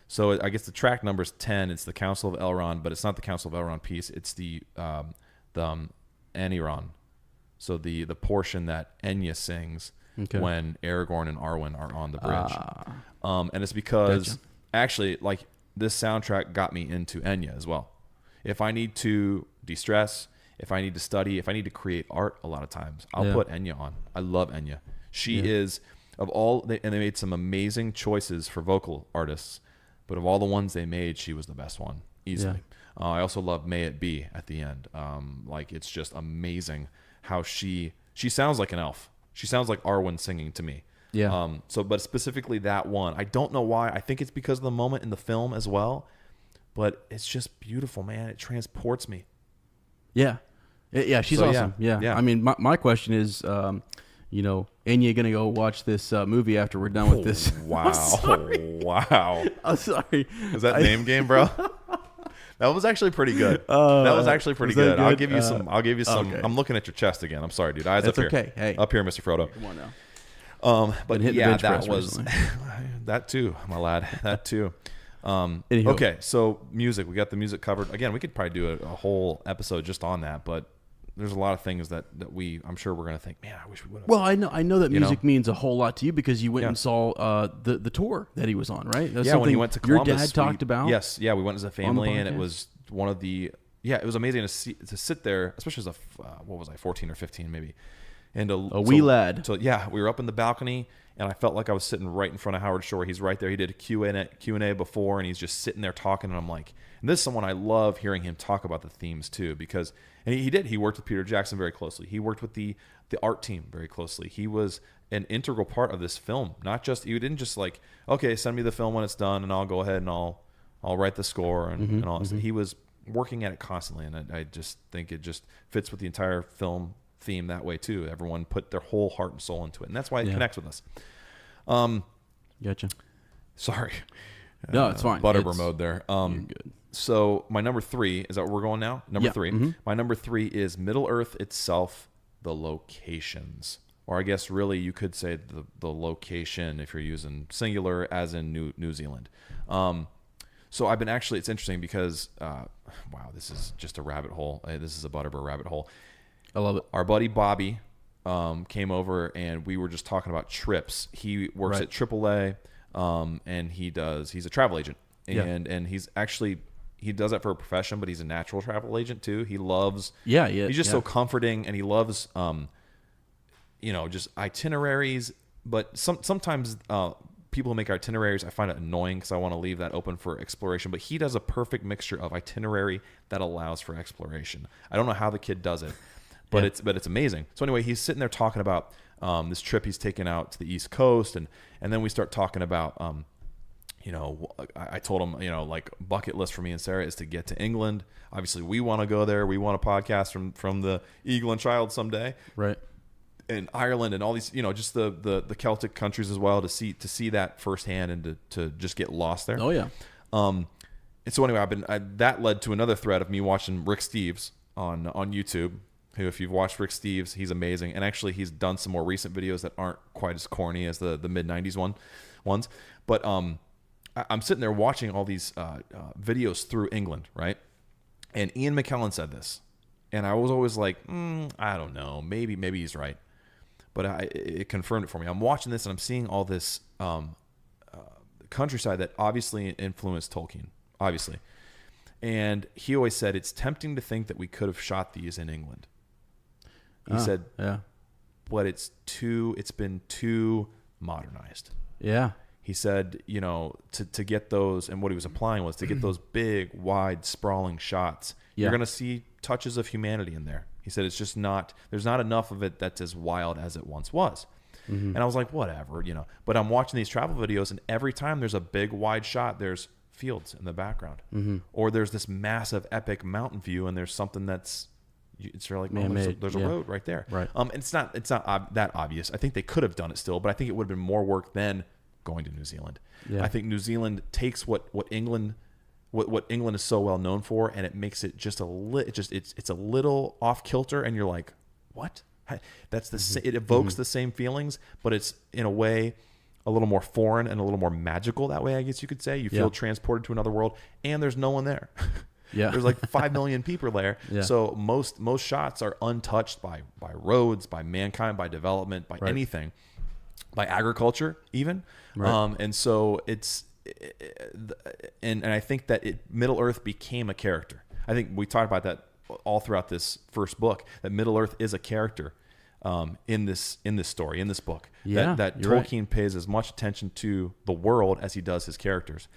So I guess the track number is 10. It's the Council of Elrond, but it's not the Council of Elrond piece. It's the Aniron. So the portion that Enya sings when Aragorn and Arwen are on the bridge. And it's because actually, like, this soundtrack got me into Enya as well. If I need to de-stress, if I need to study, if I need to create art, a lot of times I'll put Enya on. I love Enya. She is of all, and they made some amazing choices for vocal artists. But of all the ones they made, she was the best one, easily. Yeah. I also love May It Be at the end. Like, it's just amazing how she sounds like an elf. She sounds like Arwen singing to me. Yeah. But specifically that one, I don't know why. I think it's because of the moment in the film as well. But it's just beautiful, man. It transports me. Yeah. Yeah, she's awesome. Yeah. I mean, my question is, you know, Enya gonna go watch this movie after we're done with this? Wow! Wow! I'm sorry. Is that name game, bro? That was actually pretty good. That was actually pretty good. I'll give you some. Okay. I'm looking at your chest again. I'm sorry, dude. Eyes That's up here. Okay. Hey. Up here, Mr. Frodo. Come on now. But yeah, that was that too, my lad. That too. Okay, so music. We got the music covered. Again, we could probably do a whole episode just on that, but there's a lot of things that I'm sure we're going to think, man, I wish we would have. Well, I know that music means a whole lot to you because you went and saw the tour that he was on, right? That's when he went to Columbus. Your dad talked about. Yes, we went as a family, and it was one of the it was amazing to sit there, especially as a 14 or 15 maybe, and a wee lad. So we were up in the balcony, and I felt like I was sitting right in front of Howard Shore. He's right there. He did a Q&A before, and he's just sitting there talking, and I'm like, and this is someone I love hearing him talk about the themes too, because he did. He worked with Peter Jackson very closely. He worked with the art team very closely. He was an integral part of this film. He didn't just like, okay, send me the film when it's done, and I'll go ahead and I'll write the score and all. Mm-hmm. He was working at it constantly, and I just think it just fits with the entire film theme that way too. Everyone put their whole heart and soul into it, and that's why it connects with us. Gotcha. Sorry. No, it's fine. Butterbur mode there. You're good. So my number 3, is that where we're going now? Number 3. Mm-hmm. My number 3 is Middle Earth itself, the locations. Or I guess really you could say the location if you're using singular, as in New Zealand. So I've been it's interesting because, wow, this is just a rabbit hole. This is a Butterbur rabbit hole. I love it. Our buddy Bobby came over, and we were just talking about trips. He works at AAA, and he's a travel agent. And he's actually he does that for a profession, but he's a natural travel agent too. He loves, he's just so comforting, and he loves, just itineraries. But sometimes people who make itineraries, I find it annoying because I want to leave that open for exploration. But he does a perfect mixture of itinerary that allows for exploration. I don't know how the kid does it, but it's amazing. So anyway, he's sitting there talking about this trip he's taken out to the East Coast, and then we start talking about. I told him, like bucket list for me and Sarah is to get to England. Obviously, we want to go there. We want a podcast from the Eagle and Child someday, right? And Ireland and all these, just the Celtic countries as well, to see that firsthand and to just get lost there. Oh yeah. And so anyway, that led to another thread of me watching Rick Steves on YouTube. Who, if you've watched Rick Steves, he's amazing, and actually he's done some more recent videos that aren't quite as corny as the mid '90s ones, but I'm sitting there watching all these videos through England, right? And Ian McKellen said this, and I was always like, I don't know, maybe he's right, but it confirmed it for me. I'm watching this and I'm seeing all this countryside that obviously influenced Tolkien, obviously, and he always said it's tempting to think that we could have shot these in England. He said, yeah, but it's been too modernized. Yeah. He said, to get those, and what he was implying was to get those big, wide, sprawling shots, you're going to see touches of humanity in there. He said it's just there's not enough of it that's as wild as it once was. Mm-hmm. And I was like, whatever, But I'm watching these travel videos, and every time there's a big, wide shot, there's fields in the background. Mm-hmm. Or there's this massive, epic mountain view, and there's something that's, it's really like, there's a road right there. Right. And it's not that obvious. I think they could have done it still, but I think it would have been more work than going to New Zealand. Yeah. I think New Zealand takes what England is so well known for, and it makes it just it's a little off kilter, and you're like, what? That's it evokes the same feelings, but it's in a way a little more foreign and a little more magical that way, I guess you could say. You feel transported to another world, and there's no one there. Yeah. There's like 5 million people there. Yeah. So most shots are untouched by roads, by mankind, by development, by anything, by agriculture even. Right. And so and I think that Middle Earth became a character. I think we talked about that all throughout this first book, that Middle Earth is a character in this story, in this book. Yeah, that Tolkien pays as much attention to the world as he does his characters.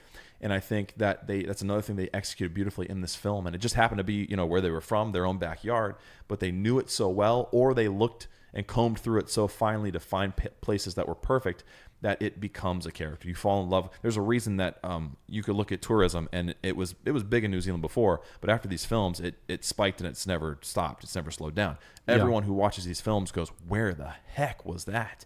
And I think that that's another thing they executed beautifully in this film. And it just happened to be, where they were from, their own backyard, but they knew it so well, or they looked and combed through it so finely to find places that were perfect that it becomes a character. You fall in love. There's a reason that you could look at tourism, and it was big in New Zealand before, but after these films, it spiked, and it's never stopped. It's never slowed down. Everyone who watches these films goes, where the heck was that?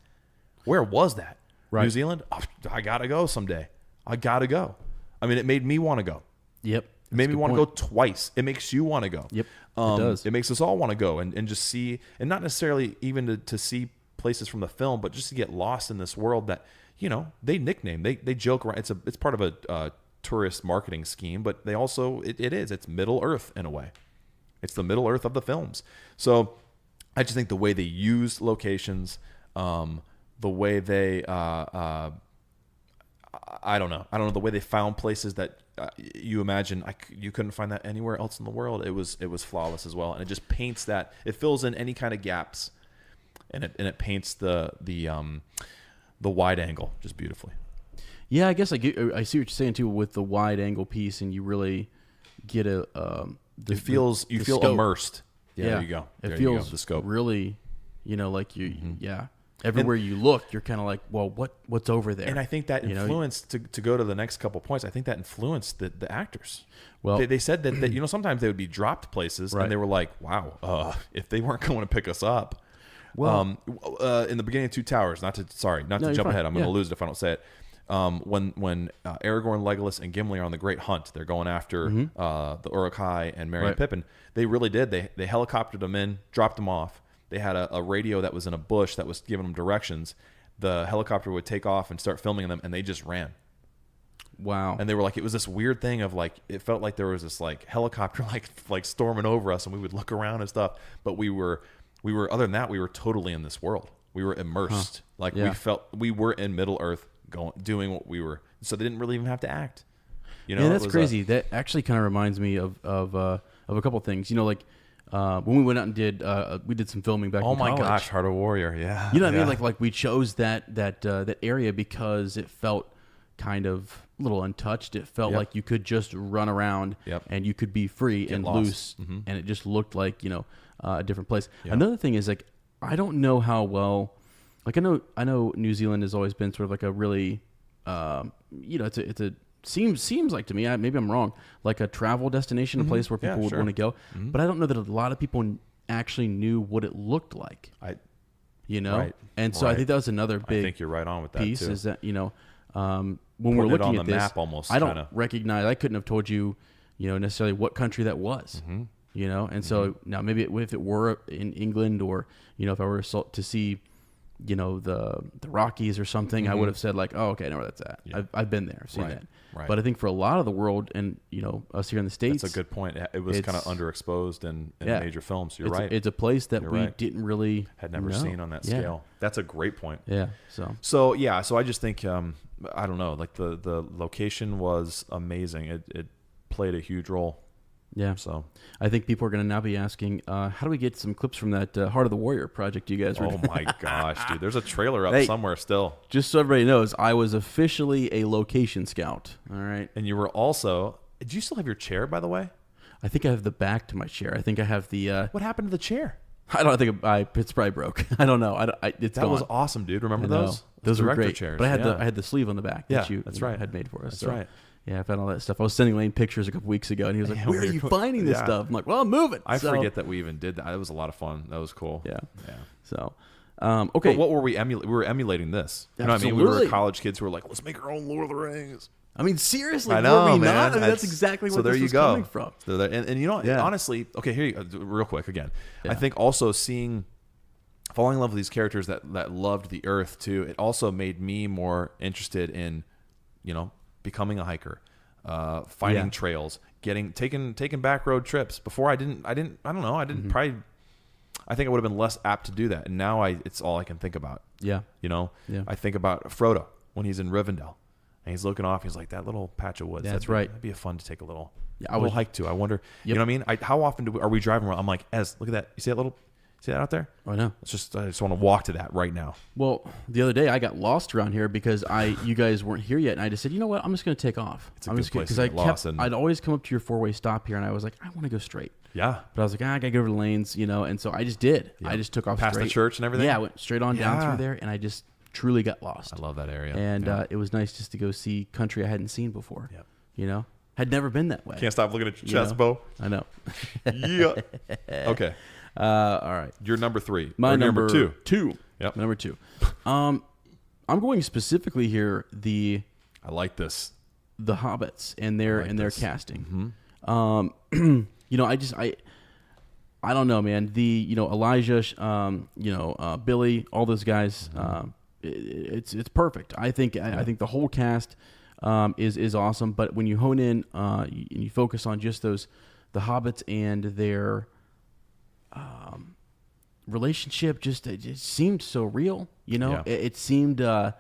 Where was that? Right. New Zealand? Oh, I got to go someday. I got to go. I mean, it made me want to go. Yep. It made me want to go twice. It makes you want to go. Yep. It does. It makes us all want to go and just see, and not necessarily even to see places from the film, but just to get lost in this world that, they nickname, they joke around. It's part of a tourist marketing scheme, but they also, it's Middle Earth in a way. It's the Middle Earth of the films. So I just think the way they use locations, the way they, I don't know the way they found places that you imagine you couldn't find that anywhere else in the world. It was flawless as well, and it just paints that, it fills in any kind of gaps, and it paints the wide angle just beautifully. Yeah, I guess I see what you're saying too with the wide angle piece, and you really get you feel scope. Immersed. Yeah, there you go. It feels the scope really, like you. Mm-hmm. Yeah. Everywhere you look, you're kind of like, well, what's over there? And I think that influenced, to go to the next couple points, I think that influenced the actors. Well, they said that sometimes they would be dropped places, and they were like, wow, if they weren't going to pick us up. Well, in the beginning of Two Towers, not to jump ahead, I'm going to lose it if I don't say it. When Aragorn, Legolas, and Gimli are on the Great Hunt, they're going after the Uruk-hai and Merry and Pippin. They really did. They helicoptered them in, dropped them off. They had a radio that was in a bush that was giving them directions. The helicopter would take off and start filming them, and they just ran. Wow. And they were like, it was this weird thing of like, it felt like there was this like helicopter like storming over us, and we would look around and stuff. But we were other than that, we were totally in this world. We were immersed. We felt we were in Middle Earth doing what we were. So they didn't really even have to act. You know, yeah, that's crazy. That actually kind of reminds me of a couple of things. You know, like when we went out and did some filming back. Oh in my college. gosh, Heart of Warrior, yeah. You know what I mean? Like we chose that area because it felt kind of a little untouched. It felt like you could just run around and you could be free and loose, and it just looked like a different place. Another thing is like I don't know how well, like I know New Zealand has always been sort of like a really it's a seems like to me, maybe I'm wrong, like a travel destination, a place where people would want to go, but I don't know that a lot of people actually knew what it looked like. And so I think that was another big. I think you're right on with that piece too. Is that when we're looking at this, map almost, I don't recognize. I couldn't have told you, necessarily what country that was. And so now maybe if it were in England, or if I were to see, the Rockies or something, I would have said like, oh, okay, I know where that's at. I've been there, I've seen that. Right. But I think for a lot of the world, and us here in the States, that's a good point. It was kind of underexposed in major films. You're right. It's a place that we didn't really had never seen on that scale. That's a great point. Yeah. So I just think I don't know, like the location was amazing. It played a huge role. Yeah. So I think people are going to now be asking, how do we get some clips from that Heart of the Warrior project you guys were doing? Oh my gosh, dude. There's a trailer up somewhere still. Just so everybody knows, I was officially a location scout. All right. And you were also, do you still have your chair, by the way? I think I have the back to my chair. I think I have the... what happened to the chair? I think it's probably broke. I don't know. It's that gone. was awesome, dude. Remember those? Those were great. Chairs. But I had the sleeve on the back that that's right. had made for us. That's right. Yeah, I found all that stuff. I was sending Lane pictures a couple weeks ago, and he was like, "Where are you finding this stuff?" I'm like, "Well, I'm moving." I forget that we even did that. It was a lot of fun. That was cool. Yeah. So, okay. But what were we emulating? We were emulating this. You know what I mean? We were college kids who were like, "Let's make our own Lord of the Rings." I mean, seriously, I know, were we man. not? I mean, that's exactly where this was coming from. So and honestly, okay, here you go, real quick again. I think also falling in love with these characters that loved the earth too, it also made me more interested in, becoming a hiker, finding trails, taking back road trips. Before I don't know, probably, I think I would have been less apt to do that. And now it's all I can think about. Yeah. I think about Frodo when he's in Rivendell and he's looking off. He's like, that little patch of woods. That's right. That'd be fun to take a little I hike to. I wonder, you know what I mean? How often are we driving around? I'm like, Ez, look at that. You see that little... See that out there? I know. I just want to walk to that right now. Well, the other day I got lost around here because you guys weren't here yet, and I just said, you know what, I'm just going to take off. It's a good place to get lost. I'd always come up to your 4-way stop here, and I was like, I want to go straight. Yeah. But I was like, I got to go over the lanes, and so I just did. Yep. I just took off past straight. The church and everything? Yeah, I went straight on down through there, and I just truly got lost. I love that area. And it was nice just to go see country I hadn't seen before. Yep. Had never been that way. Can't stop looking at your chest, Bo. I know. Yeah. Okay. All right. Your number 3. My number 2. 2. Yep. Number 2. I'm going specifically here I like this. The Hobbits and their casting. Mm-hmm. I don't know, man. Elijah, Billy, all those guys. It's perfect. I think the whole cast is awesome. But when you hone in, you focus on just the Hobbits and their relationship, it just seemed so real. It seemed it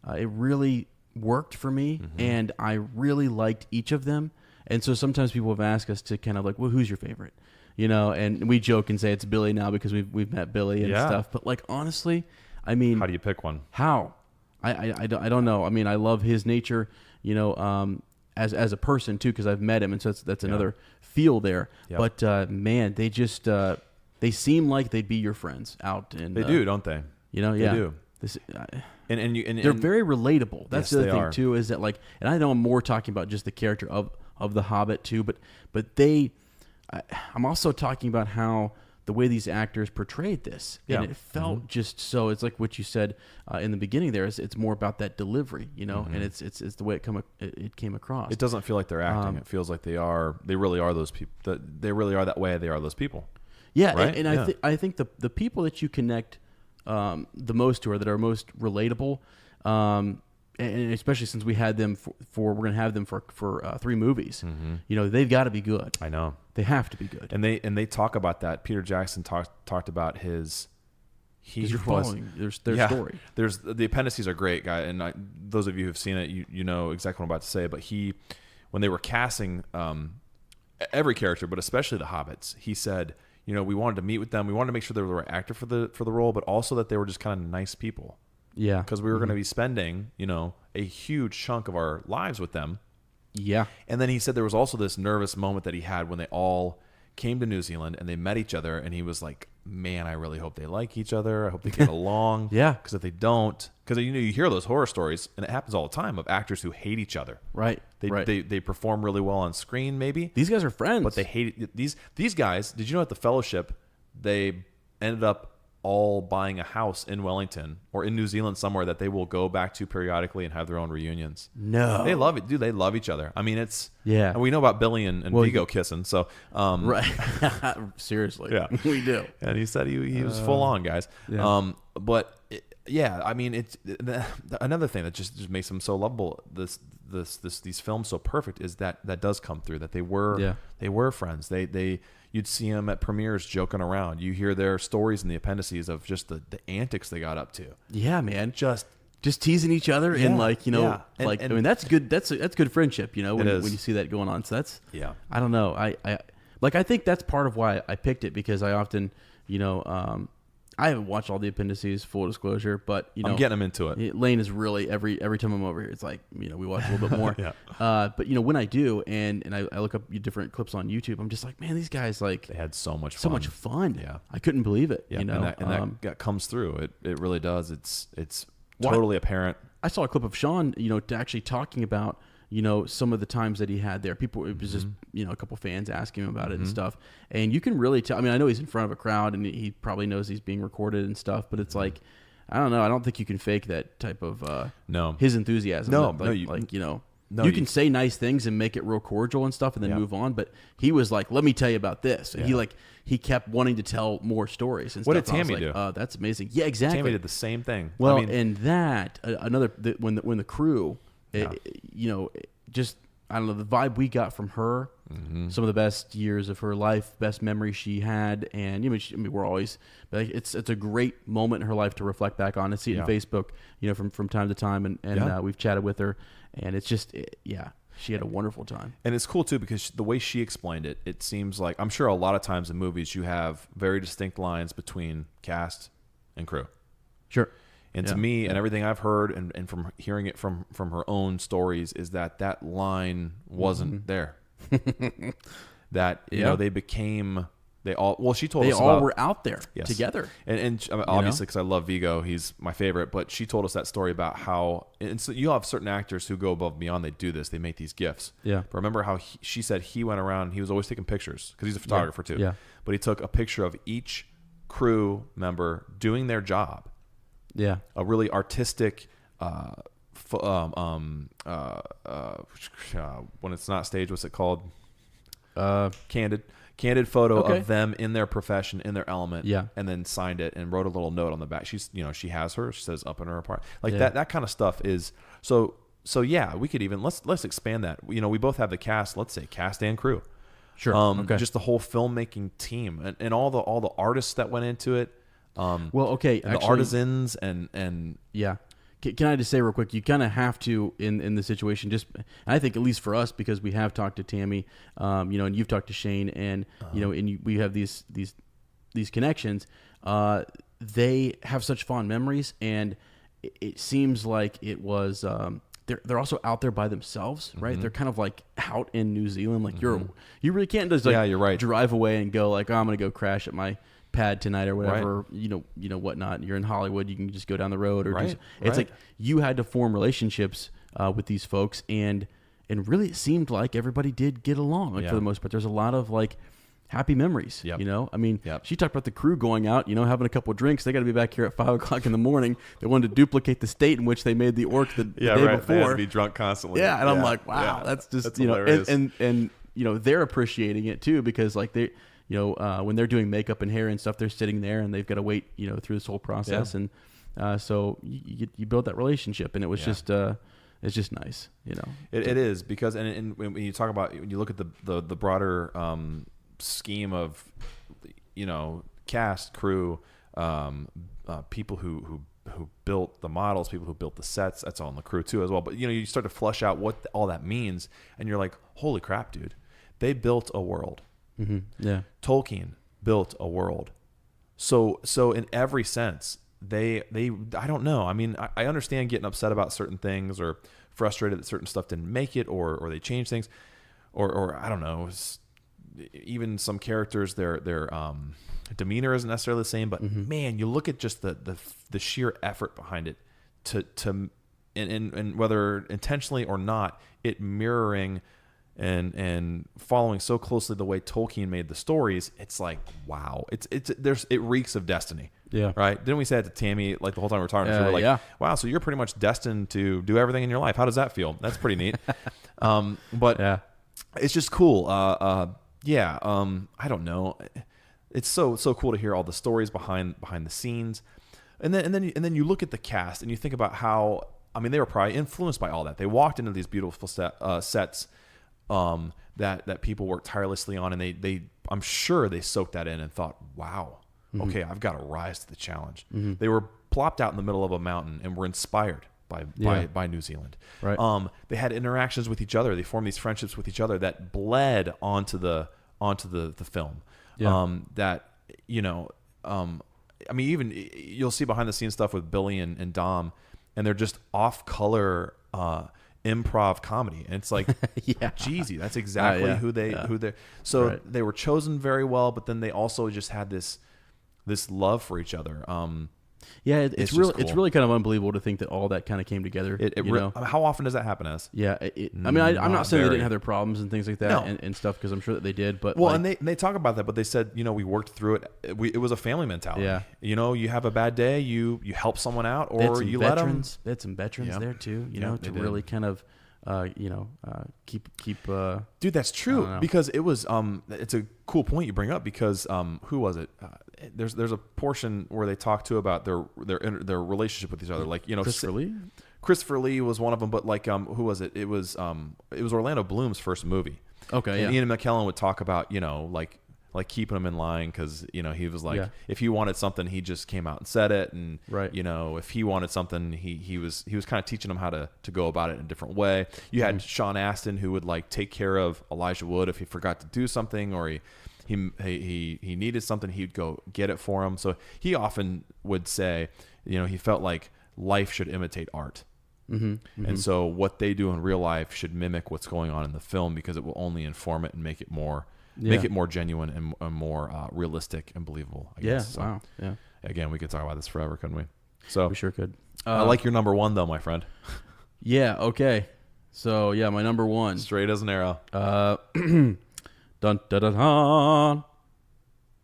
really worked for me, and I really liked each of them. And so sometimes people have asked us to kind of like, well, who's your favorite? And we joke and say it's Billy now because we've met Billy and stuff. But like honestly, I mean, how do you pick one? How? I don't know. I mean, I love his nature, as a person too, because I've met him, and so that's another feel there. Yep. But man, they just they seem like they'd be your friends out in. They do, don't they? They do. And they're very relatable. That's the other thing are. too, is that like, and I know I'm more talking about just the character of the Hobbit too, but they, I'm also talking about how the way these actors portrayed this, and it felt just so. It's like what you said in the beginning. There is, it's more about that delivery, and it's the way it came across. It doesn't feel like they're acting. It feels like they really are those people. They really are that way. They are those people. Yeah, right? and I think the people that you connect the most to, or that are most relatable, and especially since we had them we're going to have them for 3 movies. They've got to be good. I know. They have to be good. And they talk about that. Peter Jackson talked about his. You're following their story. There's the appendices are great, guy, and those of you who've seen it, you know exactly what I'm about to say. But when they were casting every character, but especially the hobbits, he said, we wanted to meet with them. We wanted to make sure they were the right actor for the role, but also that they were just kind of nice people. Yeah. Because we were going to be spending, a huge chunk of our lives with them. Yeah. And then he said there was also this nervous moment that he had when they all came to New Zealand and they met each other, and he was like, man, I really hope they like each other. I hope they get along. Yeah. Because if they don't, because you hear those horror stories, and it happens all the time, of actors who hate each other. Right. They perform really well on screen, maybe. These guys are friends. But they hate these guys. Did you know at the Fellowship, they ended up all buying a house in Wellington or in New Zealand somewhere that they will go back to periodically and have their own reunions. No. They love it. Dude, they love each other. I mean, it's... Yeah. And we know about Billy and Vigo kissing, so... right. Seriously. Yeah. We do. And he said he was full on, guys. Yeah. I mean, it's... Another thing that just makes them so lovable, these films so perfect, is that does come through, that they were friends. You'd see them at premieres joking around. You hear their stories in the appendices of just the antics they got up to. Yeah, man. Just teasing each other and I mean, that's good. That's good friendship, when you see that going on. So that's, I don't know. I think that's part of why I picked it, because I often, I haven't watched all the appendices, full disclosure, but I'm getting them into it. Lane is really every time I'm over here, it's like we watch a little bit more. Yeah. But when I do, and I look up different clips on YouTube, I'm just like, man, these guys they had so much fun. Yeah, I couldn't believe it. Yeah, that comes through. It really does. It's totally apparent. I saw a clip of Sean, actually talking about some of the times that he had there. It was just, a couple fans asking him about it and stuff. And you can really tell. I mean, I know he's in front of a crowd and he probably knows he's being recorded and stuff, but it's like, I don't know. I don't think you can fake that type of his enthusiasm. You can say nice things and make it real cordial and stuff and then move on. But he was like, let me tell you about this. And he kept wanting to tell more stories and what stuff. What did Tammy do? That's amazing. Yeah, exactly. Tammy did the same thing. Well, and that, when the crew... just, I don't know, the vibe we got from her, some of the best years of her life, best memories she had, and we're always, but it's a great moment in her life to reflect back on. I see it on Facebook, from time to time, and we've chatted with her, and it's just, she had a wonderful time. And it's cool too, because the way she explained it, it seems like, I'm sure a lot of times in movies you have very distinct lines between cast and crew. Sure. And to me, and everything I've heard, and from hearing it from her own stories, is that line wasn't there. That they became, she told us they all were out there together. And obviously, because I love Vigo, he's my favorite. But she told us that story about how, and so you have certain actors who go above and beyond. They do this. They make these gifts. Yeah. But remember how she said he went around. He was always taking pictures because he's a photographer too. Yeah. But he took a picture of each crew member doing their job. Yeah, a really artistic, when it's not staged, what's it called? Candid photo of them in their profession, in their element. Yeah, and then signed it and wrote a little note on the back. She's, she has her. She says up in her apartment, that kind of stuff is so. Yeah, we could even let's expand that. We both have the cast. Let's say cast and crew. Sure. Just the whole filmmaking team and all the artists that went into it. Actually, the artisans and yeah. Can I just say real quick? You kind of have to in the situation. Just I think at least for us, because we have talked to Tammy, and you've talked to Shane, and we have these connections. They have such fond memories, and it seems like it was. They're also out there by themselves, right? They're kind of like out in New Zealand. Like you really can't just you're right. drive away and go like, I'm gonna go crash at my pad tonight or whatever, right. Whatnot. You're in Hollywood, you can just go down the road or it's like you had to form relationships with these folks, and really it seemed like everybody did get along for the most part. There's a lot of happy memories. Yep. She talked about the crew going out, having a couple of drinks. They got to be back here at 5:00 in the morning. They wanted to duplicate the state in which they made the orc the day before. They had to be drunk constantly. Yeah, and I'm like, wow, that's just hilarious. And they're appreciating it too, because they. When they're doing makeup and hair and stuff, they're sitting there and they've got to wait, through this whole process. Yeah. And so you build that relationship, and it was just, it's just nice, It is, because, and when you talk about, when you look at the broader scheme of, cast, crew, people who built the models, people who built the sets. That's all in the crew too as well. But you start to flush out what all that means, and you're like, holy crap, dude! They built a world. Mm-hmm. Yeah. Tolkien built a world. So in every sense, they I don't know. I mean, I understand getting upset about certain things or frustrated that certain stuff didn't make it, or they changed things, or I don't know. Even some characters, their demeanor isn't necessarily the same. But man, you look at just the sheer effort behind it to and whether intentionally or not, it mirroring and following so closely the way Tolkien made the stories. It's like, wow, it reeks of destiny. Yeah. Right. Didn't we say that to Tammy like the whole time we were talking? We were like, yeah. Wow, so you're pretty much destined to do everything in your life. How does that feel? That's pretty neat. But yeah, it's just cool. I don't know. It's so cool to hear all the stories behind the scenes, and then you look at the cast and you think about how, I mean, they were probably influenced by all that. They walked into these beautiful sets that people worked tirelessly on, and they I'm sure they soaked that in and thought, wow, okay, I've got to rise to the challenge. They were plopped out in the middle of a mountain and were inspired by New Zealand. Right. They had interactions with each other. They formed these friendships with each other that bled onto the film. Yeah. I mean, even you'll see behind the scenes stuff with Billy and Dom, and they're just off color improv comedy, and it's like, yeah, Jeezy, that's exactly who they. So right. They were chosen very well, but then they also just had this love for each other. Yeah, it's really cool. It's really kind of unbelievable to think that all that kind of came together. How often does that happen? Yeah, I mean, I'm not saying they didn't have their problems and things like that, No. and stuff, because I'm sure that they did. But and they talk about that, but they said, we worked through it. It was a family mentality. Yeah. You have a bad day, you help someone out, or you let them. They had some veterans there too, to did. really kind of, keep. Dude, that's true, because it was. It's a cool point you bring up, because who was it? There's a portion where they talk to about their relationship with each other, like Christopher Lee. Christopher Lee was one of them, but like who was it? It was Orlando Bloom's first movie. Okay, and yeah. Ian McKellen would talk about like keeping him in line, because he was like, if he wanted something, he just came out and said it, and right. If he wanted something, he was kind of teaching him how to go about it in a different way. You had Sean Astin, who would like take care of Elijah Wood if he forgot to do something, or he needed something, he'd go get it for him. So he often would say, he felt like life should imitate art. And so what they do in real life should mimic what's going on in the film, because it will only inform it and make it more genuine and more realistic and believable, I guess. So, wow. Yeah. Again, we could talk about this forever, couldn't we? So We sure could. I like your number one, though, my friend. Yeah. Okay. So yeah, my number one. Straight as an arrow. Dun dun dun dun.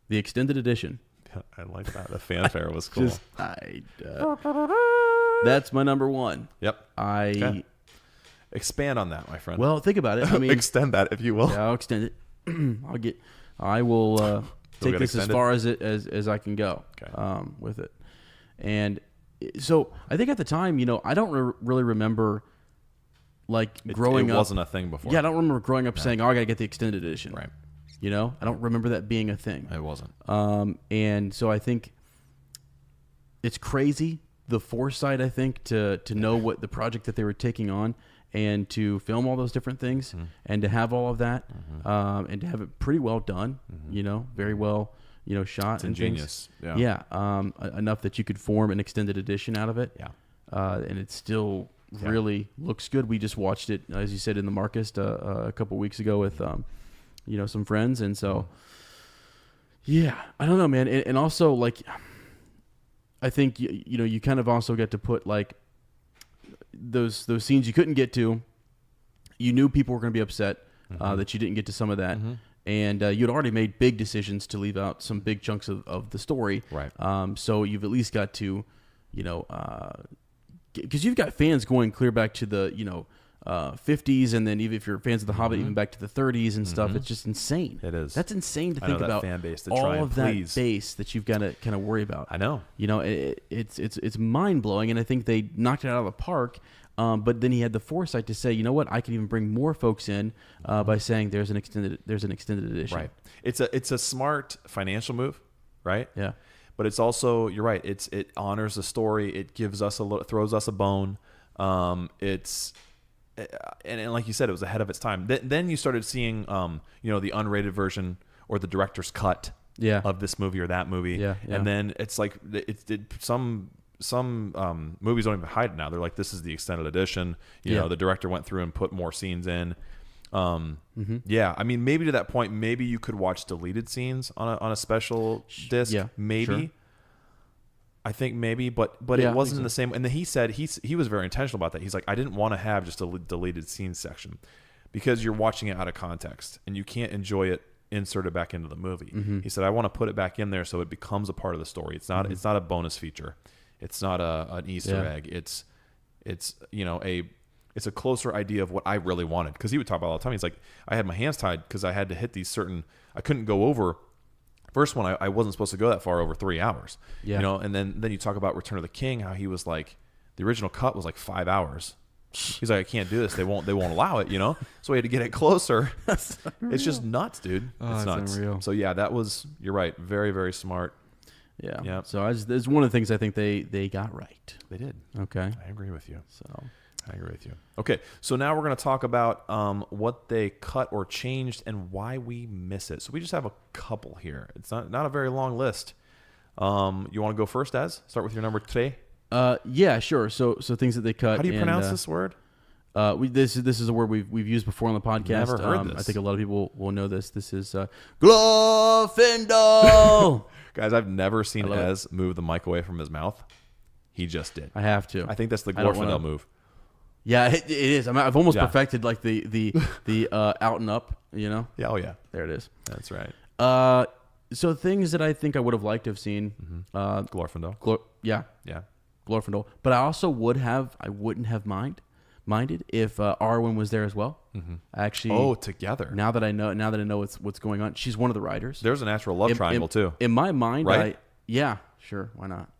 The extended edition. I like that. The fanfare was cool. That's my number one. Yep. Okay. Expand on that, my friend. Well, think about it. I mean, extend that, if you will. Yeah, I'll extend it. I will take this extended? as far as I can go. Okay. With it. And so I think at the time, I don't really remember growing up. It wasn't a thing before. Yeah, I don't remember growing up saying, I got to get the extended edition. Right. I don't remember that being a thing. It wasn't. And so I think it's crazy, the foresight, I think, to know what the project that they were taking on, and to film all those different things, and to have all of that, and to have it pretty well done, very well, shot It's and ingenious. things. Yeah. Enough that you could form an extended edition out of it. Yeah. And it still really looks good. We just watched it, as you said, in the Marcus a couple weeks ago with, some friends. And so, I don't know, man. And also, I think, you kind of also get to put, those scenes you couldn't get to. You knew people were going to be upset that you didn't get to some of that. And you'd already made big decisions to leave out some big chunks of the story. Right. So you've at least got to, because you've got fans going clear back to the, 50s, and then even if you're fans of The Hobbit, even back to the 30s and stuff. It's just insane. It is. That's insane to think that about. fan base to all try and of please. that base that you've got to kind of worry about. I know. It's mind blowing, and I think they knocked it out of the park. But then he had the foresight to say, you know what, I can even bring more folks in by saying there's an extended edition. Right. It's a smart financial move, right? Yeah. but it's also, you're right. It honors the story. It gives us throws us a bone. And like you said, it was ahead of its time. Then you started seeing, the unrated version or the director's cut of this movie or that movie. Yeah. And then it's like some movies don't even hide it now. They're like, this is the extended edition. You know, the director went through and put more scenes in. Yeah, I mean, maybe to that point, maybe you could watch deleted scenes on a special disc. Yeah, maybe. Sure. I think maybe, but it wasn't the same. And then he said he was very intentional about that. He's like, I didn't want to have just a deleted scenes section because you're watching it out of context and you can't enjoy it inserted back into the movie. He said, I want to put it back in there so it becomes a part of the story. It's not it's not a bonus feature. It's not an Easter egg. It's a closer idea of what I really wanted. Because he would talk about it all the time. He's like, I had my hands tied because I had to hit these certain. I couldn't go over. First one, I wasn't supposed to go that far over 3 hours. Yeah. You know, and then you talk about Return of the King, how he was like, the original cut was like 5 hours. He's like, I can't do this. They won't allow it. You know, so we had to get it closer. It's just nuts, dude. It's nuts. Unreal. So yeah, you're right. Very, very smart. Yeah. Yep. So it's one of the things I think they got right. They did. Okay. I agree with you. I agree with you. Okay, so now we're going to talk about what they cut or changed and why we miss it. So we just have a couple here. It's not a very long list. You want to go first, Az? Start with your number 3. Yeah, sure. So things that they cut. How do you pronounce this word? This is a word we've used before on the podcast. Never heard this. I think a lot of people will know this. This is Glorfindel. Guys, I've never seen Ez move the mic away from his mouth. He just did. I have to. I think that's the Glorfindel move. Yeah, it is. I've almost perfected like the out and up, you know? Yeah, oh yeah. There it is. That's right. So things that I think I would have liked to have seen. Glorfindel. Yeah. Glorfindel. But I wouldn't have minded if Arwen was there as well. Actually, together. Now that I know what's going on, she's one of the writers. There's a natural love triangle too. In my mind, right? Sure, why not?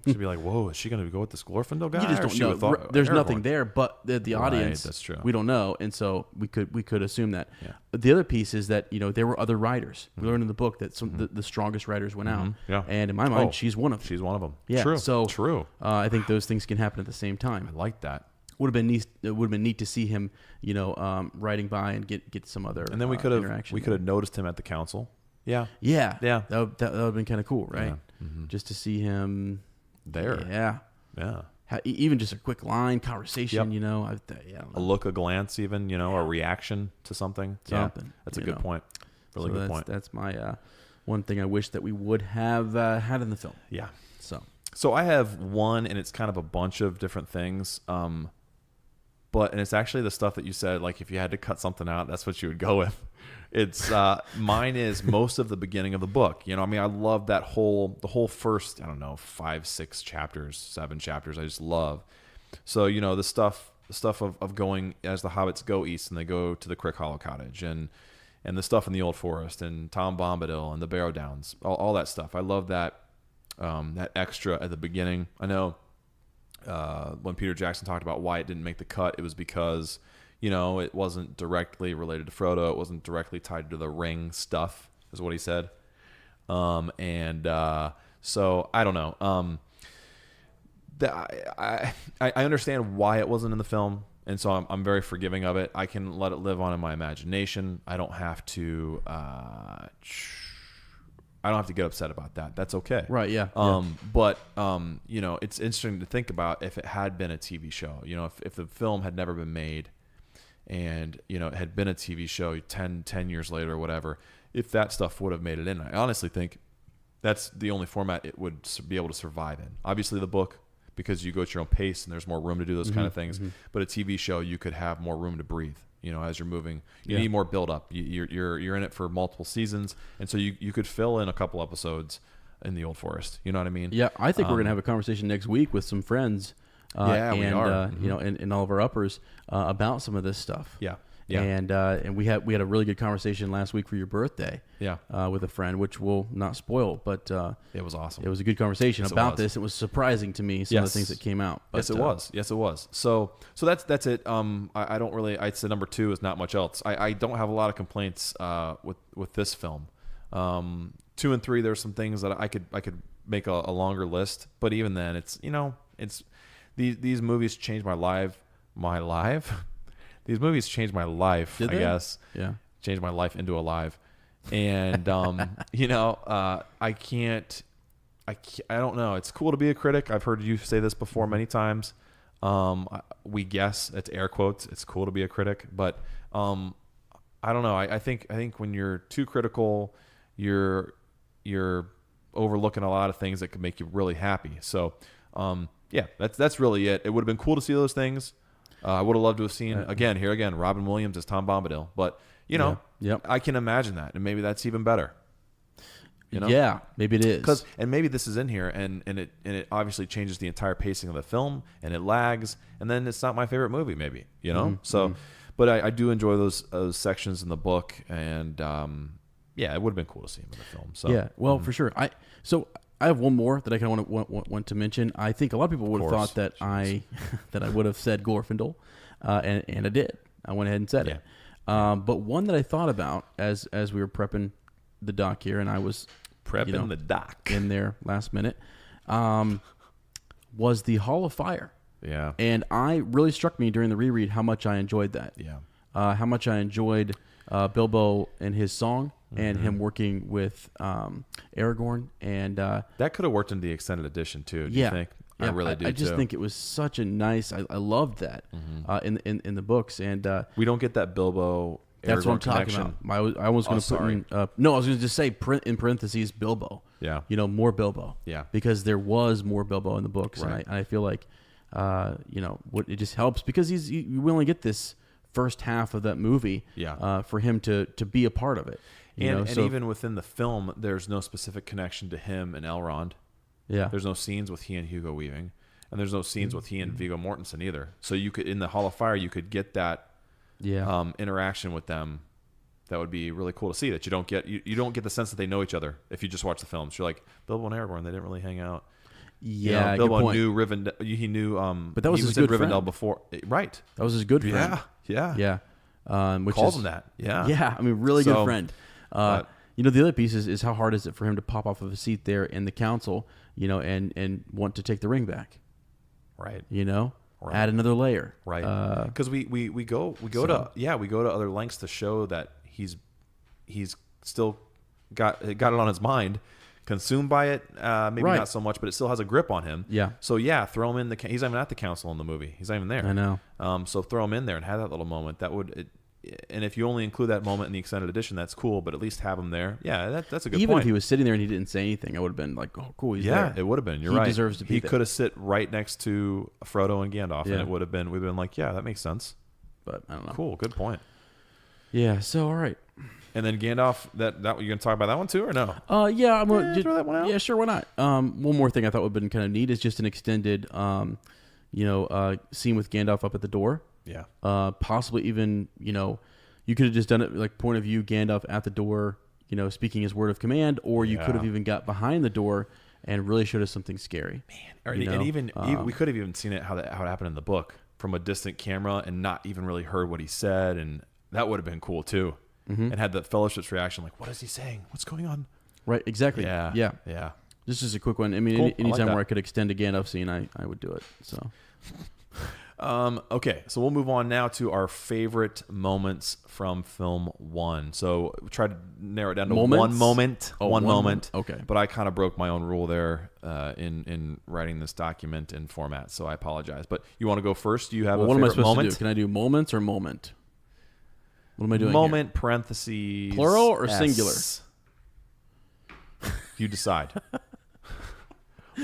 She'd be like, "Whoa, is she going to go with this Glorfindel guy?" You just don't know. There's Aragorn. nothing there, but the audience. Right, that's true. We don't know, and so we could assume that. Yeah. The other piece is that there were other writers. We learned in the book that the strongest writers went out. Yeah. And in my mind, she's one of them. She's one of them. Yeah. True. So true. I think those things can happen at the same time. I like that. Would have been neat. It would have been neat to see him, writing by and get some other. And then we could have noticed him at the council. Yeah. Yeah. That would have been kind of cool, right? Yeah. Just to see him there. Yeah. Even just a quick line, conversation, a look, a glance, even, a reaction to something. So that's a good point. Really good point. That's my one thing I wish that we would have had in the film. Yeah. So I have one, and it's kind of a bunch of different things. And it's actually the stuff that you said, like if you had to cut something out, that's what you would go with. It's mine is most of the beginning of the book. I love the whole first, 5, 6 chapters, 7 chapters. I just love. So, the stuff of going as the hobbits go east and they go to the Crick Hollow Cottage and the stuff in the Old Forest and Tom Bombadil and the Barrow Downs, all that stuff. I love that extra at the beginning. I know when Peter Jackson talked about why it didn't make the cut, it was because it wasn't directly related to Frodo. It wasn't directly tied to the ring stuff, is what he said. So I don't know. I understand why it wasn't in the film, and so I'm very forgiving of it. I can let it live on in my imagination. I don't have to. I don't have to get upset about that. That's okay. Right. Yeah. But it's interesting to think about if it had been a TV show. If the film had never been made. And, it had been a TV show 10 years later or whatever, if that stuff would have made it in. I honestly think that's the only format it would be able to survive in. Obviously, the book, because you go at your own pace and there's more room to do those kind of things. But a TV show, you could have more room to breathe, as you're moving. You need more build-up. You're in it for multiple seasons. And so you could fill in a couple episodes in the Old Forest. You know what I mean? Yeah, I think we're going to have a conversation next week with some friends. We are. And all of our uppers about some of this stuff. Yeah. And we had a really good conversation last week for your birthday. Yeah. With a friend, which we'll not spoil, but it was awesome. It was a good conversation about this. It was surprising to me some of the things that came out. But, yes, it was. So that's it. I don't really. I'd say number 2 is not much else. I don't have a lot of complaints with this film. 2 and 3, there's some things that I could make a longer list, but even then, it's these movies changed my life. These movies changed my life. Did I they? guess. Yeah. Changed my life into a live, and I can't. I don't know. It's cool to be a critic. I've heard you say this before many times. We guess, it's air quotes, it's cool to be a critic, but I don't know. I think when you're too critical, you're overlooking a lot of things that could make you really happy. So yeah, that's really it. It would have been cool to see those things. I would have loved to have seen again Robin Williams as Tom Bombadil, but I can imagine that, and maybe that's even better. Yeah, maybe it is. And maybe this is in here, and it obviously changes the entire pacing of the film, and it lags, and then it's not my favorite movie. Maybe So, but I do enjoy those sections in the book, and yeah, it would have been cool to see him in the film. So yeah, well, for sure. I have one more that I kind of want to mention. I think a lot of people would have thought that I would have said Glorfindel, and I did. I went ahead and said it. But one that I thought about as we were prepping the doc here, and I was prepping the doc in there last minute, was the Hall of Fire. Yeah. And I really struck me during the reread how much I enjoyed that. Yeah. How much I enjoyed Bilbo and his song, and him working with Aragorn, and that could have worked in the extended edition too. Do you think? Yeah, I really do. I just think it was such a nice. I loved that in the books, and we don't get that Bilbo. That's what I'm talking about. I was going to put in. No, I was going to just say in parentheses Bilbo. Yeah. More Bilbo. Yeah. Because there was more Bilbo in the books, right. and I feel like, it just helps because we only get this first half of that movie. Yeah. For him to be a part of it. And even within the film, there's no specific connection to him and Elrond. Yeah. There's no scenes with he and Hugo Weaving, and there's no scenes with he and Viggo Mortensen either. So you could, in the Hall of Fire, you could get that interaction with them. That would be really cool to see. That you don't get you don't get the sense that they know each other if you just watch the films. You're like, Bilbo and Aragorn, they didn't really hang out. Yeah, Bilbo knew Rivendell. He knew, but that was he his was good in Rivendell friend. before, right? That was his good friend. Yeah. Which calls him that. Yeah. I mean, really good friend. But, the other piece is how hard is it for him to pop off of a seat there in the council, and want to take the ring back, right? Right. Add another layer, right? Because we go to other lengths to show that he's still got it on his mind, consumed by it. Maybe not so much, but it still has a grip on him. Yeah. So throw him in he's not even at the council in the movie. He's not even there. I know. So throw him in there and have that little moment. And if you only include that moment in the extended edition, that's cool. But at least have him there. Yeah, that's a good point. Even if he was sitting there and he didn't say anything, I would have been like, "Oh, cool, he's there." Yeah, it would have been. You're right. He deserves to be there. He could have sit right next to Frodo and Gandalf, and we'd have been like, "Yeah, that makes sense." But I don't know. Cool, good point. Yeah. So all right. And then Gandalf, that you're gonna talk about that one too, or no? Yeah, I'm gonna throw that one out. Yeah, sure, why not? One more thing I thought would have been kind of neat is just an extended, scene with Gandalf up at the door. Yeah. Possibly even, you could have just done it like point of view Gandalf at the door, speaking his word of command, or you could have even got behind the door and really showed us something scary. Man, and even we could have even seen it how it happened in the book from a distant camera and not even really heard what he said, and that would have been cool too. And had the Fellowship's reaction, like, what is he saying? What's going on? Right, exactly. Yeah. This is a quick one. I mean, Cool. anytime where I could extend a Gandalf scene, I would do it. So, okay, so we'll move on now to our favorite moments from film 1. So we tried to narrow it down to one moment. One moment. Okay. But I kind of broke my own rule there in writing this document in format, so I apologize. But you want to go first? Do you have a what am I favorite supposed moment? to do? Can I do moments or moment? What am I doing Moment, here? parentheses. Plural or S. singular? You decide.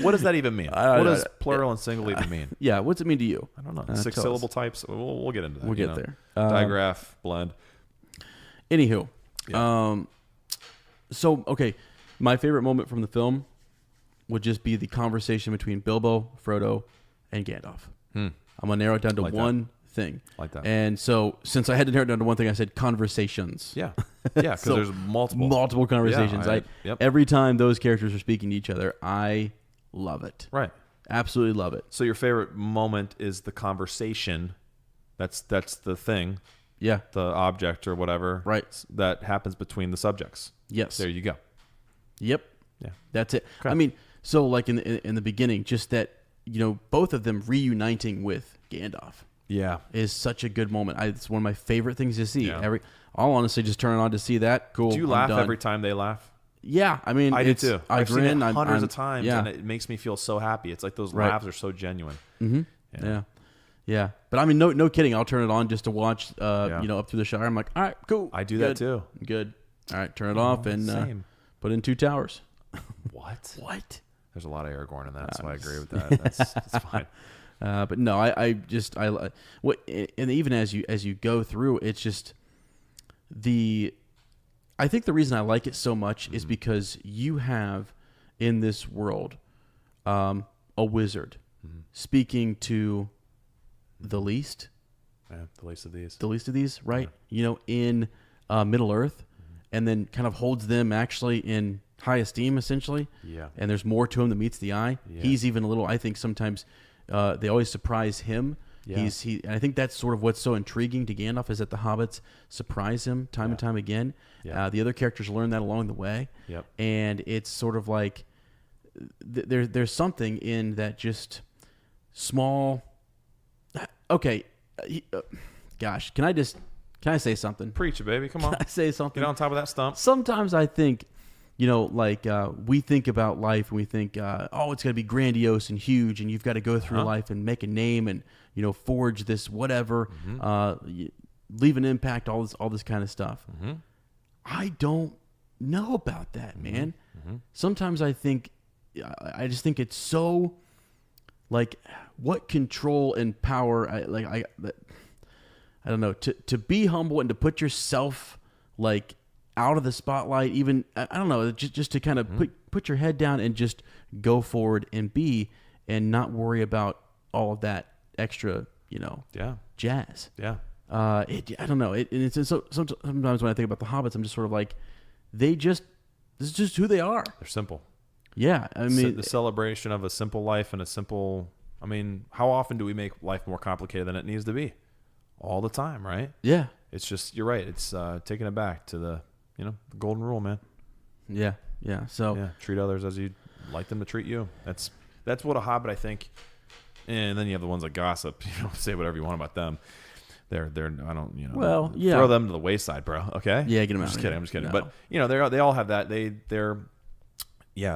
What does that even mean? What does plural and single even mean? Yeah, what's it mean to you? I don't know. 6-syllable types. We'll get into that. We'll get there. Digraph, blend. Anywho, so okay, my favorite moment from the film would just be the conversation between Bilbo, Frodo, and Gandalf. I'm gonna narrow it down to one thing. Like that. And so, since I had to narrow it down to one thing, I said conversations. Yeah, because there's multiple conversations. Yeah, every time those characters are speaking to each other, I love it. Right. Absolutely love it. So your favorite moment is the conversation. That's the thing. Yeah. The object or whatever. Right. That happens between the subjects. Yes. There you go. Yep. Yeah. That's it. Okay. I mean, So like in the beginning, just that, both of them reuniting with Gandalf is such a good moment. It's one of my favorite things to see. Yeah. I'll honestly just turn it on to see that. Cool. Do you laugh every time they laugh? Yeah, I mean, I do too. I've grin, seen it hundreds of times, yeah. and it makes me feel so happy. It's like those laughs are so genuine. Mm-hmm. Yeah. But I mean, no kidding. I'll turn it on just to watch. Up through the shower. I'm like, all right, cool. I do that too. Good. All right, turn it off and put in 2 towers. What? There's a lot of Aragorn in that, so I agree with that. That's fine. But no, I and even as you go through, it's just I think the reason I like it so much is because you have in this world a wizard speaking to the least. Yeah, the least of these. The least of these, right? Yeah. In Middle Earth, and then kind of holds them actually in high esteem, essentially. Yeah. And there's more to him than meets the eye. Yeah. He's even a little, I think sometimes they always surprise him. Yeah. And I think that's sort of what's so intriguing to Gandalf is that the hobbits surprise him time and time again. Yeah. The other characters learn that along the way. Yep. And it's sort of like there's something in that just small. Okay, gosh, can I say something? Preach it, baby. Come on. Can I say something? Get on top of that stump. Sometimes I think, we think about life and we think, it's going to be grandiose and huge, and you've got to go through life and make a name and forge this whatever, leave an impact, all this kind of stuff. Mm-hmm. I don't know about that, man. Mm-hmm. Sometimes I just think it's so. Like, what control and power? I don't know. To be humble and to put yourself like out of the spotlight, even I don't know. Just to kind of put your head down and just go forward and not worry about all of that extra, jazz. Yeah. I don't know. Sometimes when I think about the hobbits, I'm just sort of like, this is just who they are. They're simple. Yeah, I mean, the celebration of a simple life and how often do we make life more complicated than it needs to be? All the time, right? Yeah. It's just, you're right. It's taking it back to the golden rule, man. Yeah. Yeah. So treat others as you'd like them to treat you. That's what a hobbit, I think. And then you have the ones that gossip, say whatever you want about them. They're I don't, well, yeah. Throw them to the wayside, bro. Okay? Yeah, get them out. I'm just kidding. No. But they all have that.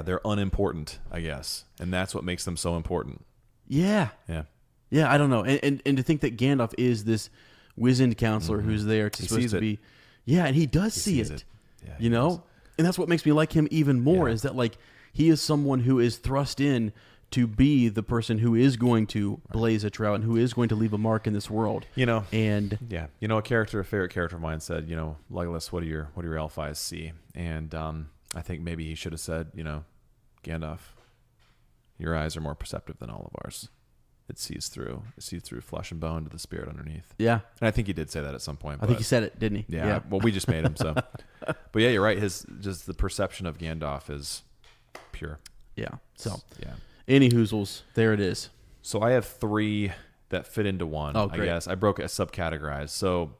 They're unimportant, I guess, and that's what makes them so important. Yeah. I don't know, and to think that Gandalf is this wizened counselor who's there supposed to be, and he does see it. Yeah, and that's what makes me like him even more is that like he is someone who is thrust in to be the person who is going to blaze a trail and who is going to leave a mark in this world. And a favorite character of mine said, Legolas, what do your elf eyes see? And I think maybe he should have said, Gandalf, your eyes are more perceptive than all of ours. It sees through flesh and bone to the spirit underneath. Yeah. And I think he did say that at some point. I think he said it, didn't he? Yeah. Well, we just made him, so. But yeah, you're right. Just the perception of Gandalf is pure. Yeah. So, any hoozles, there it is. So I have 3 that fit into one, I guess. I broke it subcategorized. So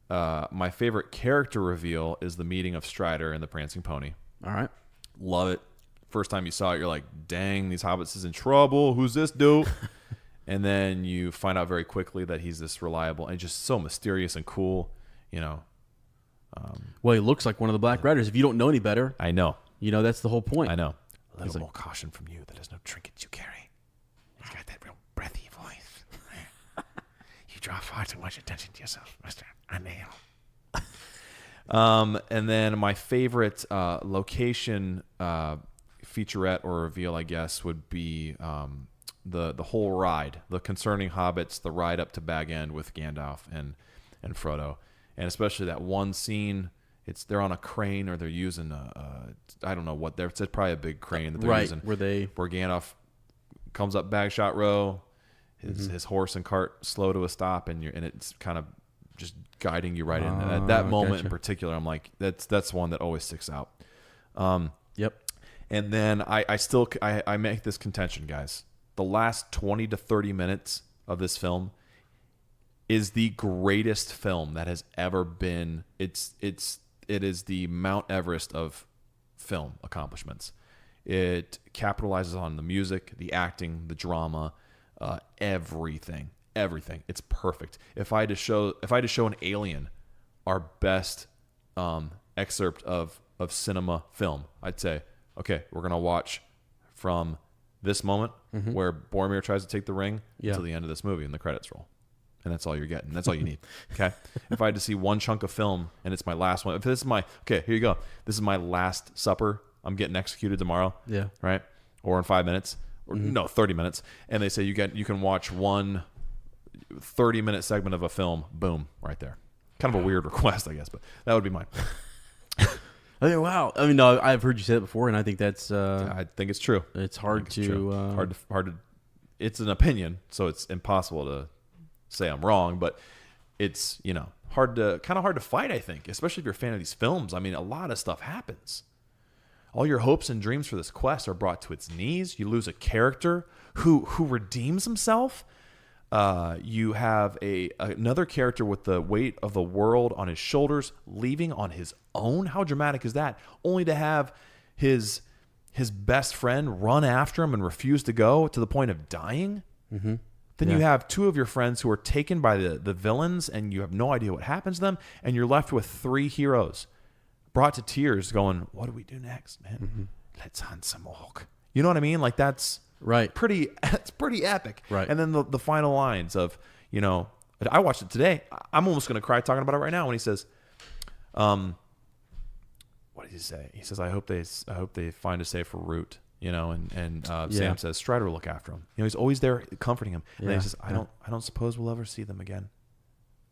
my favorite character reveal is the meeting of Strider and the Prancing Pony. All right. Love it. First time you saw it, you're like, dang, these hobbits is in trouble. Who's this dude? And then you find out very quickly that he's this reliable and just so mysterious and cool, Well, he looks like one of the Black Riders. If you don't know any better. I know. That's the whole point. I know. A little more caution from you. That is no trinkets you carry. He's got that real breathy voice. You draw far too much attention to yourself, Mr. Unnail. And then my favorite location featurette or reveal, I guess, would be the whole ride, the Concerning Hobbits, the ride up to Bag End with Gandalf and Frodo, and especially that one scene. They're on a crane or they're using I don't know what it's probably a big crane that they're using. Where Gandalf comes up Bagshot Row, his horse and cart slow to a stop, and it's kind of just guiding you right in. At that moment in particular, I'm like, that's one that always sticks out. Yep. And then I make this contention, guys. The last 20 to 30 minutes of this film is the greatest film that has ever been. It is the Mount Everest of film accomplishments. It capitalizes on the music, the acting, the drama, everything. It's perfect. If I had to show an Alien our best excerpt of cinema film, I'd say, okay, we're gonna watch from this moment where Boromir tries to take the ring until the end of this movie and the credits roll. And that's all you're getting. That's all you need. Okay. If I had to see one chunk of film and it's my last one, if this is okay, here you go. This is my last supper. I'm getting executed tomorrow. Yeah. Right. Or in 5 minutes or no, 30 minutes. And they say you can watch one 30-minute segment of a film. Boom. Right there. Kind of a weird request, I guess, but that would be mine. Wow. I mean, no, I've heard you say it before, and I think that's. I think it's true. It's hard to. Hard to. It's an opinion, so it's impossible to say I'm wrong, but it's kind of hard to fight. I think, especially if you're a fan of these films. I mean, a lot of stuff happens. All your hopes and dreams for this quest are brought to its knees. You lose a character who redeems himself. You have another character with the weight of the world on his shoulders, leaving on his own. How dramatic is that? Only to have his best friend run after him and refuse to go to the point of dying. Mm-hmm. Then you have two of your friends who are taken by the villains, and you have no idea what happens to them, and you're left with three heroes brought to tears going, what do we do next, man? Mm-hmm. Let's hunt some orc. You know what I mean? Like that's... Right. It's pretty epic. Right. And then the final lines of, I watched it today. I'm almost going to cry talking about it right now when he says, what did he say? He says, I hope they find a safer route, and Sam says, Strider will look after him. He's always there comforting him. And then he says, I don't suppose we'll ever see them again.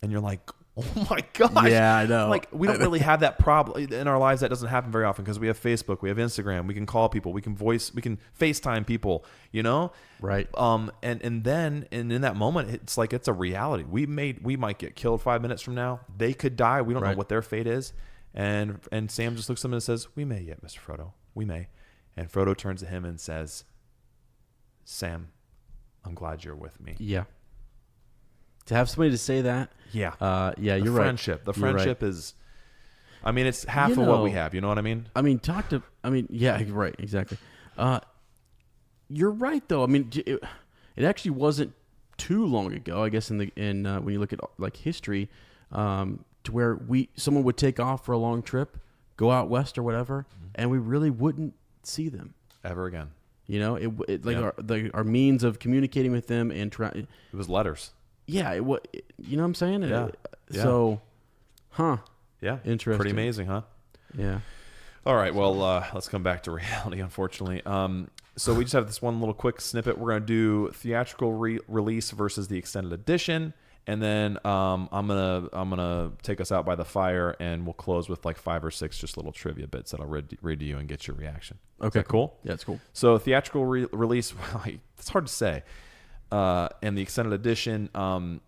And you're like, oh my gosh. Yeah, I know. Like, we don't really have that problem in our lives. That doesn't happen very often because we have Facebook, we have Instagram, we can call people, we can FaceTime people, Right. And then in that moment, it's like, it's a reality. We might get killed 5 minutes from now. They could die. We don't know what their fate is. And Sam just looks at him and says, we may yet, Mr. Frodo. We may. And Frodo turns to him and says, Sam, I'm glad you're with me. Yeah. To have somebody to say that, you're right. The friendship is, it's half of what we have. You know what I mean? Right, exactly. You're right, though. It actually wasn't too long ago, I guess, when you look at like history, to where someone would take off for a long trip, go out west or whatever, and we really wouldn't see them ever again. Our means of communicating with them and it was letters. Yeah, you know what I'm saying? Yeah. So, Yeah. Interesting. Pretty amazing, huh? Yeah. All right, well, let's come back to reality, unfortunately. So we just have this one little quick snippet. We're going to do theatrical release versus the extended edition. And then I'm gonna take us out by the fire, and we'll close with like 5 or 6 just little trivia bits that I'll read to you and get your reaction. Okay, is that cool? Yeah, it's cool. So theatrical release, it's hard to say. And the extended edition, so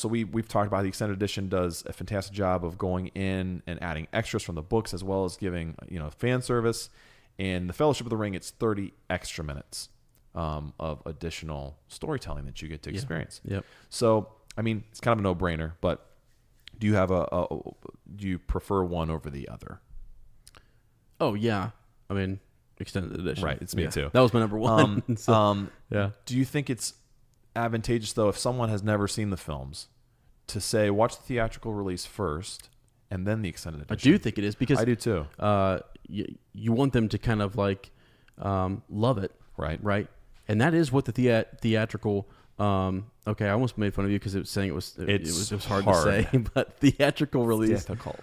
we've talked about the extended edition does a fantastic job of going in and adding extras from the books as well as giving fan service. And the Fellowship of the Ring, it's 30 extra minutes of additional storytelling that you get to experience. Yep. So it's kind of a no-brainer. But do you have do you prefer one over the other? Oh yeah, extended edition. Right, it's me too. That was my number one. Yeah. Do you think it's advantageous, though, if someone has never seen the films, to say, watch the theatrical release first and then the extended edition? I do think it is, because... I do too. You want them to kind of like love it. Right. And that is what the theatrical... okay, I almost made fun of you because it was saying it was hard to say, but theatrical release... It's difficult.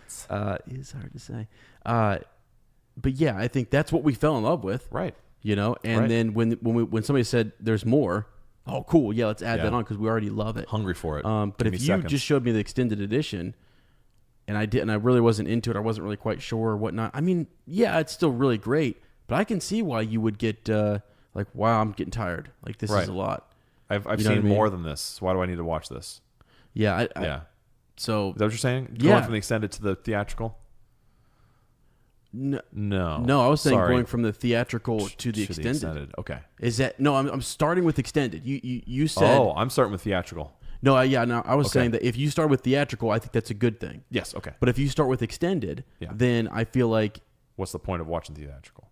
Is hard to say. But yeah, I think that's what we fell in love with. Right. And then when somebody said there's more, oh cool, yeah, let's add that on because we already love it. Hungry for it. But if you just showed me the extended edition and I really wasn't into it, I wasn't really quite sure or whatnot. Yeah, it's still really great, but I can see why you would get like, wow, I'm getting tired. Like this is a lot. I've seen more than this. Why do I need to watch this? Yeah. So is that what you're saying? Yeah. Going from the extended to the theatrical? No, No, I was saying going from the theatrical to the extended. Okay. Is that no? I'm starting with extended. You said. Oh, I'm starting with theatrical. No, I was saying that if you start with theatrical, I think that's a good thing. Yes. Okay. But if you start with extended, then I feel like what's the point of watching theatrical?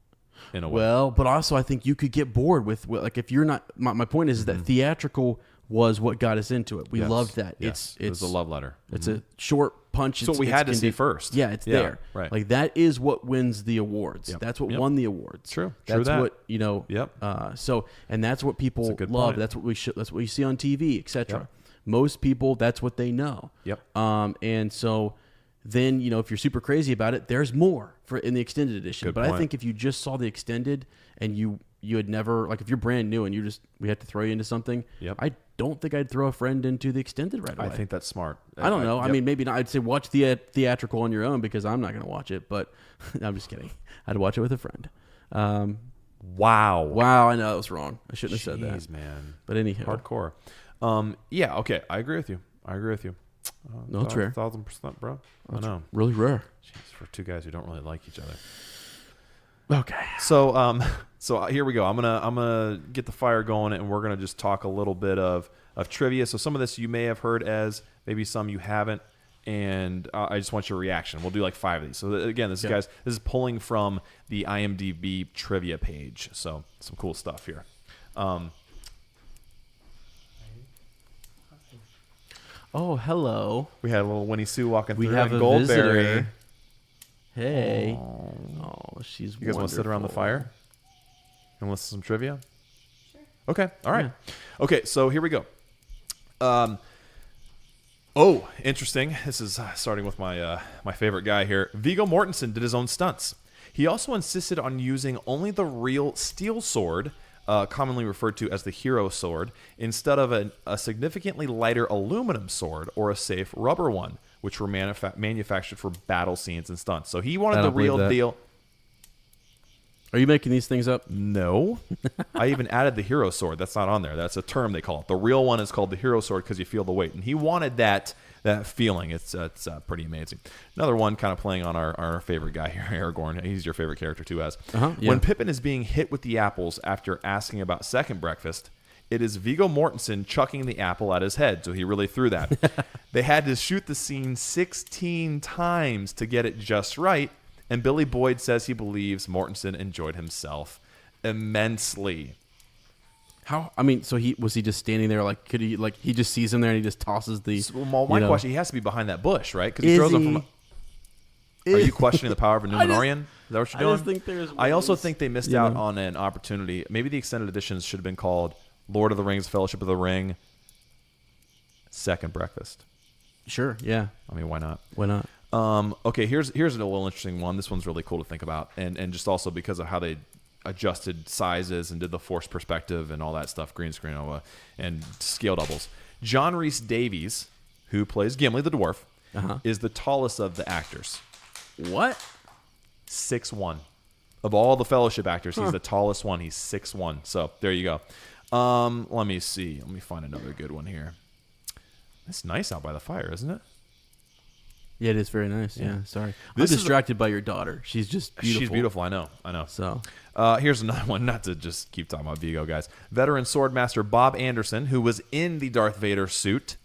in a way. Well, but also I think you could get bored with like if you're not. My point is that theatrical was what got us into it. We loved that. Yes. It was a love letter. It's a short punch. It's what we had to see first. Yeah, it's there. Right. Like that is what wins the awards. Yep. That's what won the awards. True. That's that. what Yep. So and that's what people love. Point. That's what we should. That's what you see on TV, etc. Yep. Most people, that's what they know. Yep. And so then if you're super crazy about it, there's more for in the extended edition. Good but point. I think if you just saw the extended and you had never if you're brand new and we had to throw you into something. Yep. I don't think I'd throw a friend into the extended right away. I think that's smart. I don't know. I mean, maybe not. I'd say watch the theatrical on your own because I'm not going to watch it. But I'm just kidding. I'd watch it with a friend. Wow. I know that was wrong. I shouldn't have said that. Jeez, man. But anyhow, Hardcore. Yeah. Okay. I agree with you. No, it's rare. 1,000%, bro. I know. Really rare. Jeez, for two guys who don't really like each other. Okay. So here we go. I'm gonna get the fire going, and we're gonna just talk a little bit of trivia. So some of this you may have heard as, maybe some you haven't, and I just want your reaction. We'll do like 5 of these. So again, this is pulling from the IMDb trivia page. So some cool stuff here. Oh, hello. We had a little Winnie Sue walking through. We have a Goldberry. visitor. Hey. Oh, she's You guys want to sit around the fire and listen to some trivia? Sure. Okay. All right. Yeah. Okay. So here we go. Interesting. This is starting with my favorite guy here. Viggo Mortensen did his own stunts. He also insisted on using only the real steel sword, commonly referred to as the hero sword, instead of a significantly lighter aluminum sword or a safe rubber one, which were manufactured for battle scenes and stunts. So he wanted the real deal. Are you making these things up? No. I even added the hero sword. That's not on there. That's a term they call it. The real one is called the hero sword because you feel the weight. And he wanted that feeling. It's pretty amazing. Another one kind of playing on our favorite guy here, Aragorn. He's your favorite character too, as. Yeah. When Pippin is being hit with the apples after asking about second breakfast, it is Viggo Mortensen chucking the apple at his head. So he really threw that. They had to shoot the scene 16 times to get it just right. And Billy Boyd says he believes Mortensen enjoyed himself immensely. How? I mean, so he just standing there? Like, could he? Like, he just sees him there and he just tosses the. Well, my question: he has to be behind that bush, right? Because he throws him from. Are you questioning the power of a Numenorian? Is that what you're doing? I just think there's. I also think they missed out on an opportunity. Maybe the extended editions should have been called Lord of the Rings, Fellowship of the Ring, Second Breakfast. Sure. Yeah. I mean, why not? Why not? Okay, here's a little interesting one. This one's really cool to think about, and just also because of how they adjusted sizes and did the forced perspective and all that stuff, green screen and scale doubles. John Rhys Davies, who plays Gimli the dwarf, is the tallest of the actors. What? 6'1". Of all the Fellowship actors, he's the tallest one. He's 6'1". So there you go. Let me see. Let me find another good one here. It's nice out by the fire, isn't it? Yeah, it is very nice. Yeah, sorry. I'm distracted by your daughter. She's just beautiful. She's beautiful. I know. So, here's another one. Not to just keep talking about Viggo, guys. Veteran swordmaster Bob Anderson, who was in the Darth Vader suit.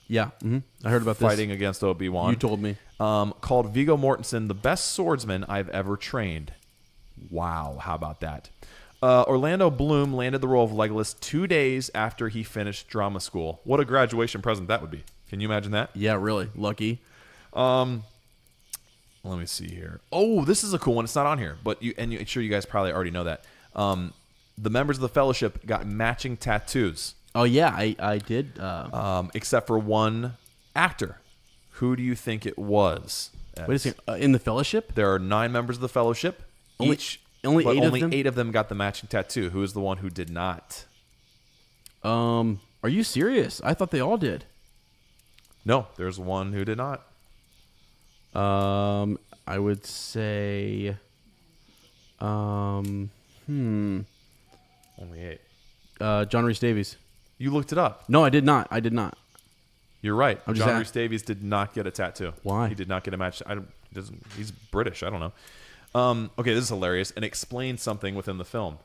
Yeah, I heard about fighting this. against Obi-Wan. You told me. Called Viggo Mortensen the best swordsman I've ever trained. Wow, how about that? Orlando Bloom landed the role of Legolas 2 days after he finished drama school. What a graduation present that would be. Can you imagine that? Yeah, really. Lucky. Let me see here. Oh, this is a cool one. It's not on here, but I'm sure you guys probably already know that. The members of the Fellowship got matching tattoos. Oh yeah, I did. Except for one actor. Who do you think it was? Wait a second. In the Fellowship, there are 9 members of the Fellowship. Only 8 of them got the matching tattoo. Who is the one who did not? Are you serious? I thought they all did. No, there's one who did not. I would say, Only 8. John Rhys Davies. You looked it up. No, I did not. You're right. I'm John Rhys Davies did not get a tattoo. Why? He did not get a match. He's British. I don't know. Okay, this is hilarious. And explain something within the film.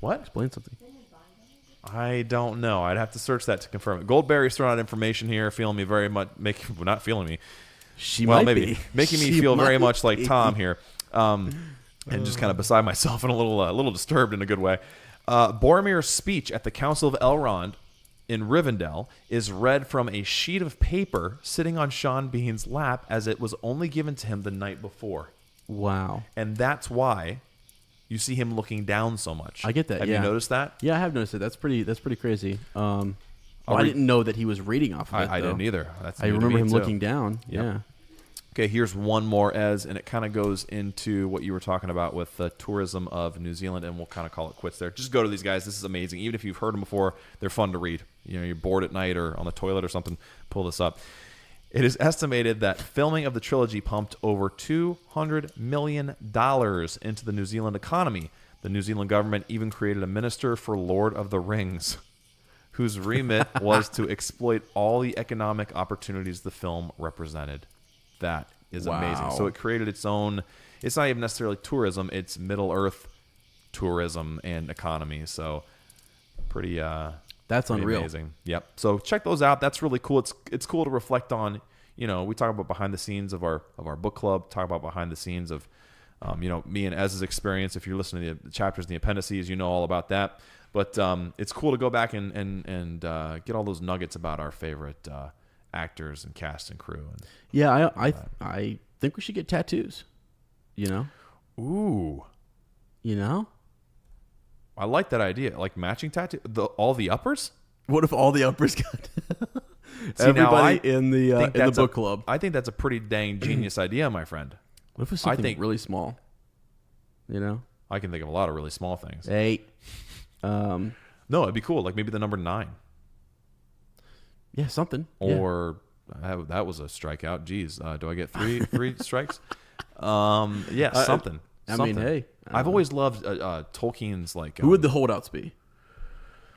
What? Explain something. I don't know. I'd have to search that to confirm it. Goldberry's throwing out information here, feeling me very much, not feeling me. She might maybe be. making me She feel very might much like be. Tom here. and just kind of beside myself and a little disturbed in a good way. Boromir's speech at the Council of Elrond in Rivendell is read from a sheet of paper sitting on Sean Bean's lap, as it was only given to him the night before. Wow. And that's why you see him looking down so much. I get that. Have you noticed that? Yeah, I have noticed it. That's pretty crazy. I didn't know that he was reading off of it. I didn't either. I remember him looking down. Yep. Yeah. Okay, here's one more, Ez, and it kind of goes into what you were talking about with the tourism of New Zealand, and we'll kind of call it quits there. Just go to these guys. This is amazing. Even if you've heard them before, they're fun to read. You're bored at night or on the toilet or something, pull this up. It is estimated that filming of the trilogy pumped over $200 million into the New Zealand economy. The New Zealand government even created a minister for Lord of the Rings, whose remit was to exploit all the economic opportunities the film represented. That is amazing. So it created its own, it's not even necessarily tourism, it's Middle-earth tourism and economy. So pretty that's pretty unreal. Amazing. Yep. So check those out. That's really cool. It's cool to reflect on, we talk about behind the scenes of our book club, talk about behind the scenes of me and Ez's experience. If you're listening to the chapters and the appendices, you know all about that. But it's cool to go back and get all those nuggets about our favorite actors and cast and crew. And yeah, I think we should get tattoos. Ooh. I like that idea. Like matching tattoo, all the uppers. What if all the uppers got everybody in the book club? I think that's a pretty dang genius idea, my friend. What if it's something really small? I can think of a lot of really small things. 8. No, it'd be cool. Like maybe the number 9. Yeah, something. Or that was a strikeout. Jeez, do I get three strikes? Yeah, something. I mean, hey, I've always loved Tolkien's like. Who would the holdouts be?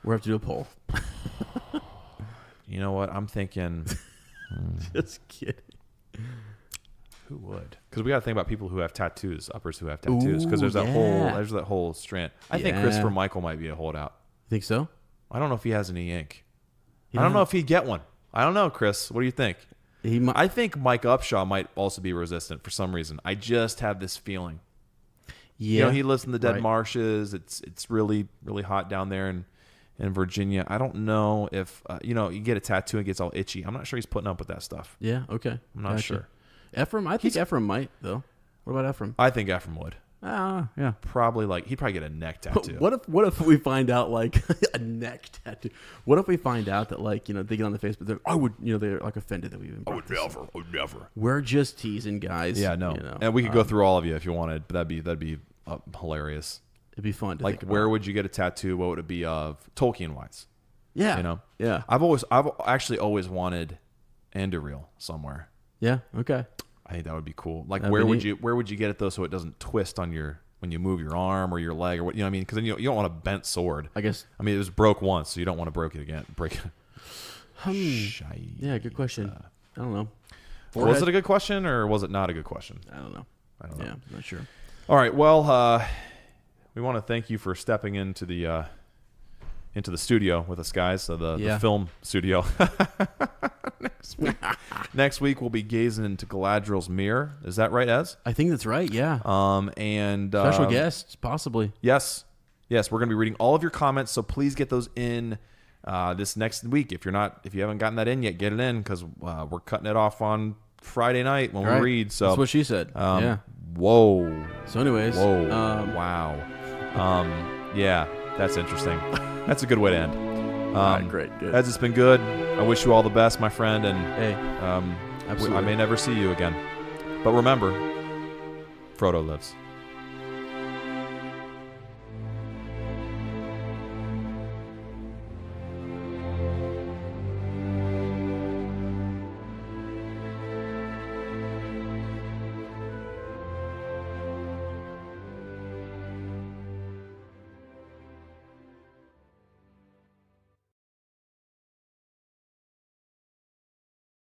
We have to do a poll. You know what? I'm thinking. Just kidding. Who would? Because we got to think about people who have tattoos, uppers who have tattoos. Because there's that whole strand. I think Christopher Michael might be a holdout. Think so? I don't know if he has any ink. I don't know if he'd get one. I don't know, Chris. What do you think? I think Mike Upshaw might also be resistant for some reason. I just have this feeling. Yeah, he lives in the dead marshes. It's really, really hot down there in Virginia. I don't know if you get a tattoo and it gets all itchy. I'm not sure he's putting up with that stuff. Yeah, okay. I'm not sure. Ephraim, I think Ephraim might though. What about Ephraim? I think Ephraim would. Yeah. He'd probably get a neck tattoo. What if we find out like a neck tattoo? What if we find out that they get on the Facebook, they're like offended that we even. I would never. We're just teasing, guys. Yeah, no. And we could go through all of you if you wanted, but that'd be hilarious. It'd be fun to think about. Where would you get a tattoo? What would it be of Tolkien wise? Yeah. Yeah. I've actually always wanted Anduril somewhere. Yeah. Okay. I think that would be cool. Like where would you get it though, so it doesn't twist on when you move your arm or your leg or what, what I mean? Because then you don't want a bent sword. I guess. I mean, it was broke once, so you don't want to break it again. Yeah, good question. I don't know. Was it a good question or was it not a good question? I don't know. Yeah, I'm not sure. All right. Well, we want to thank you for stepping into the studio with us, guys. So the film studio. Next week we'll be gazing into Galadriel's mirror. Is that right, Ez? I think that's right. Yeah. And special guests, possibly. Yes. We're going to be reading all of your comments, so please get those in this next week. If you haven't gotten that in yet, get it in because we're cutting it off on Friday night when we read. So that's what she said. Yeah. Whoa. So, anyways. Whoa. Wow. Yeah, that's interesting. That's a good way to end. Great. Good. Ez, it's been good. I wish you all the best, my friend. And hey, absolutely. I may never see you again. But remember, Frodo lives.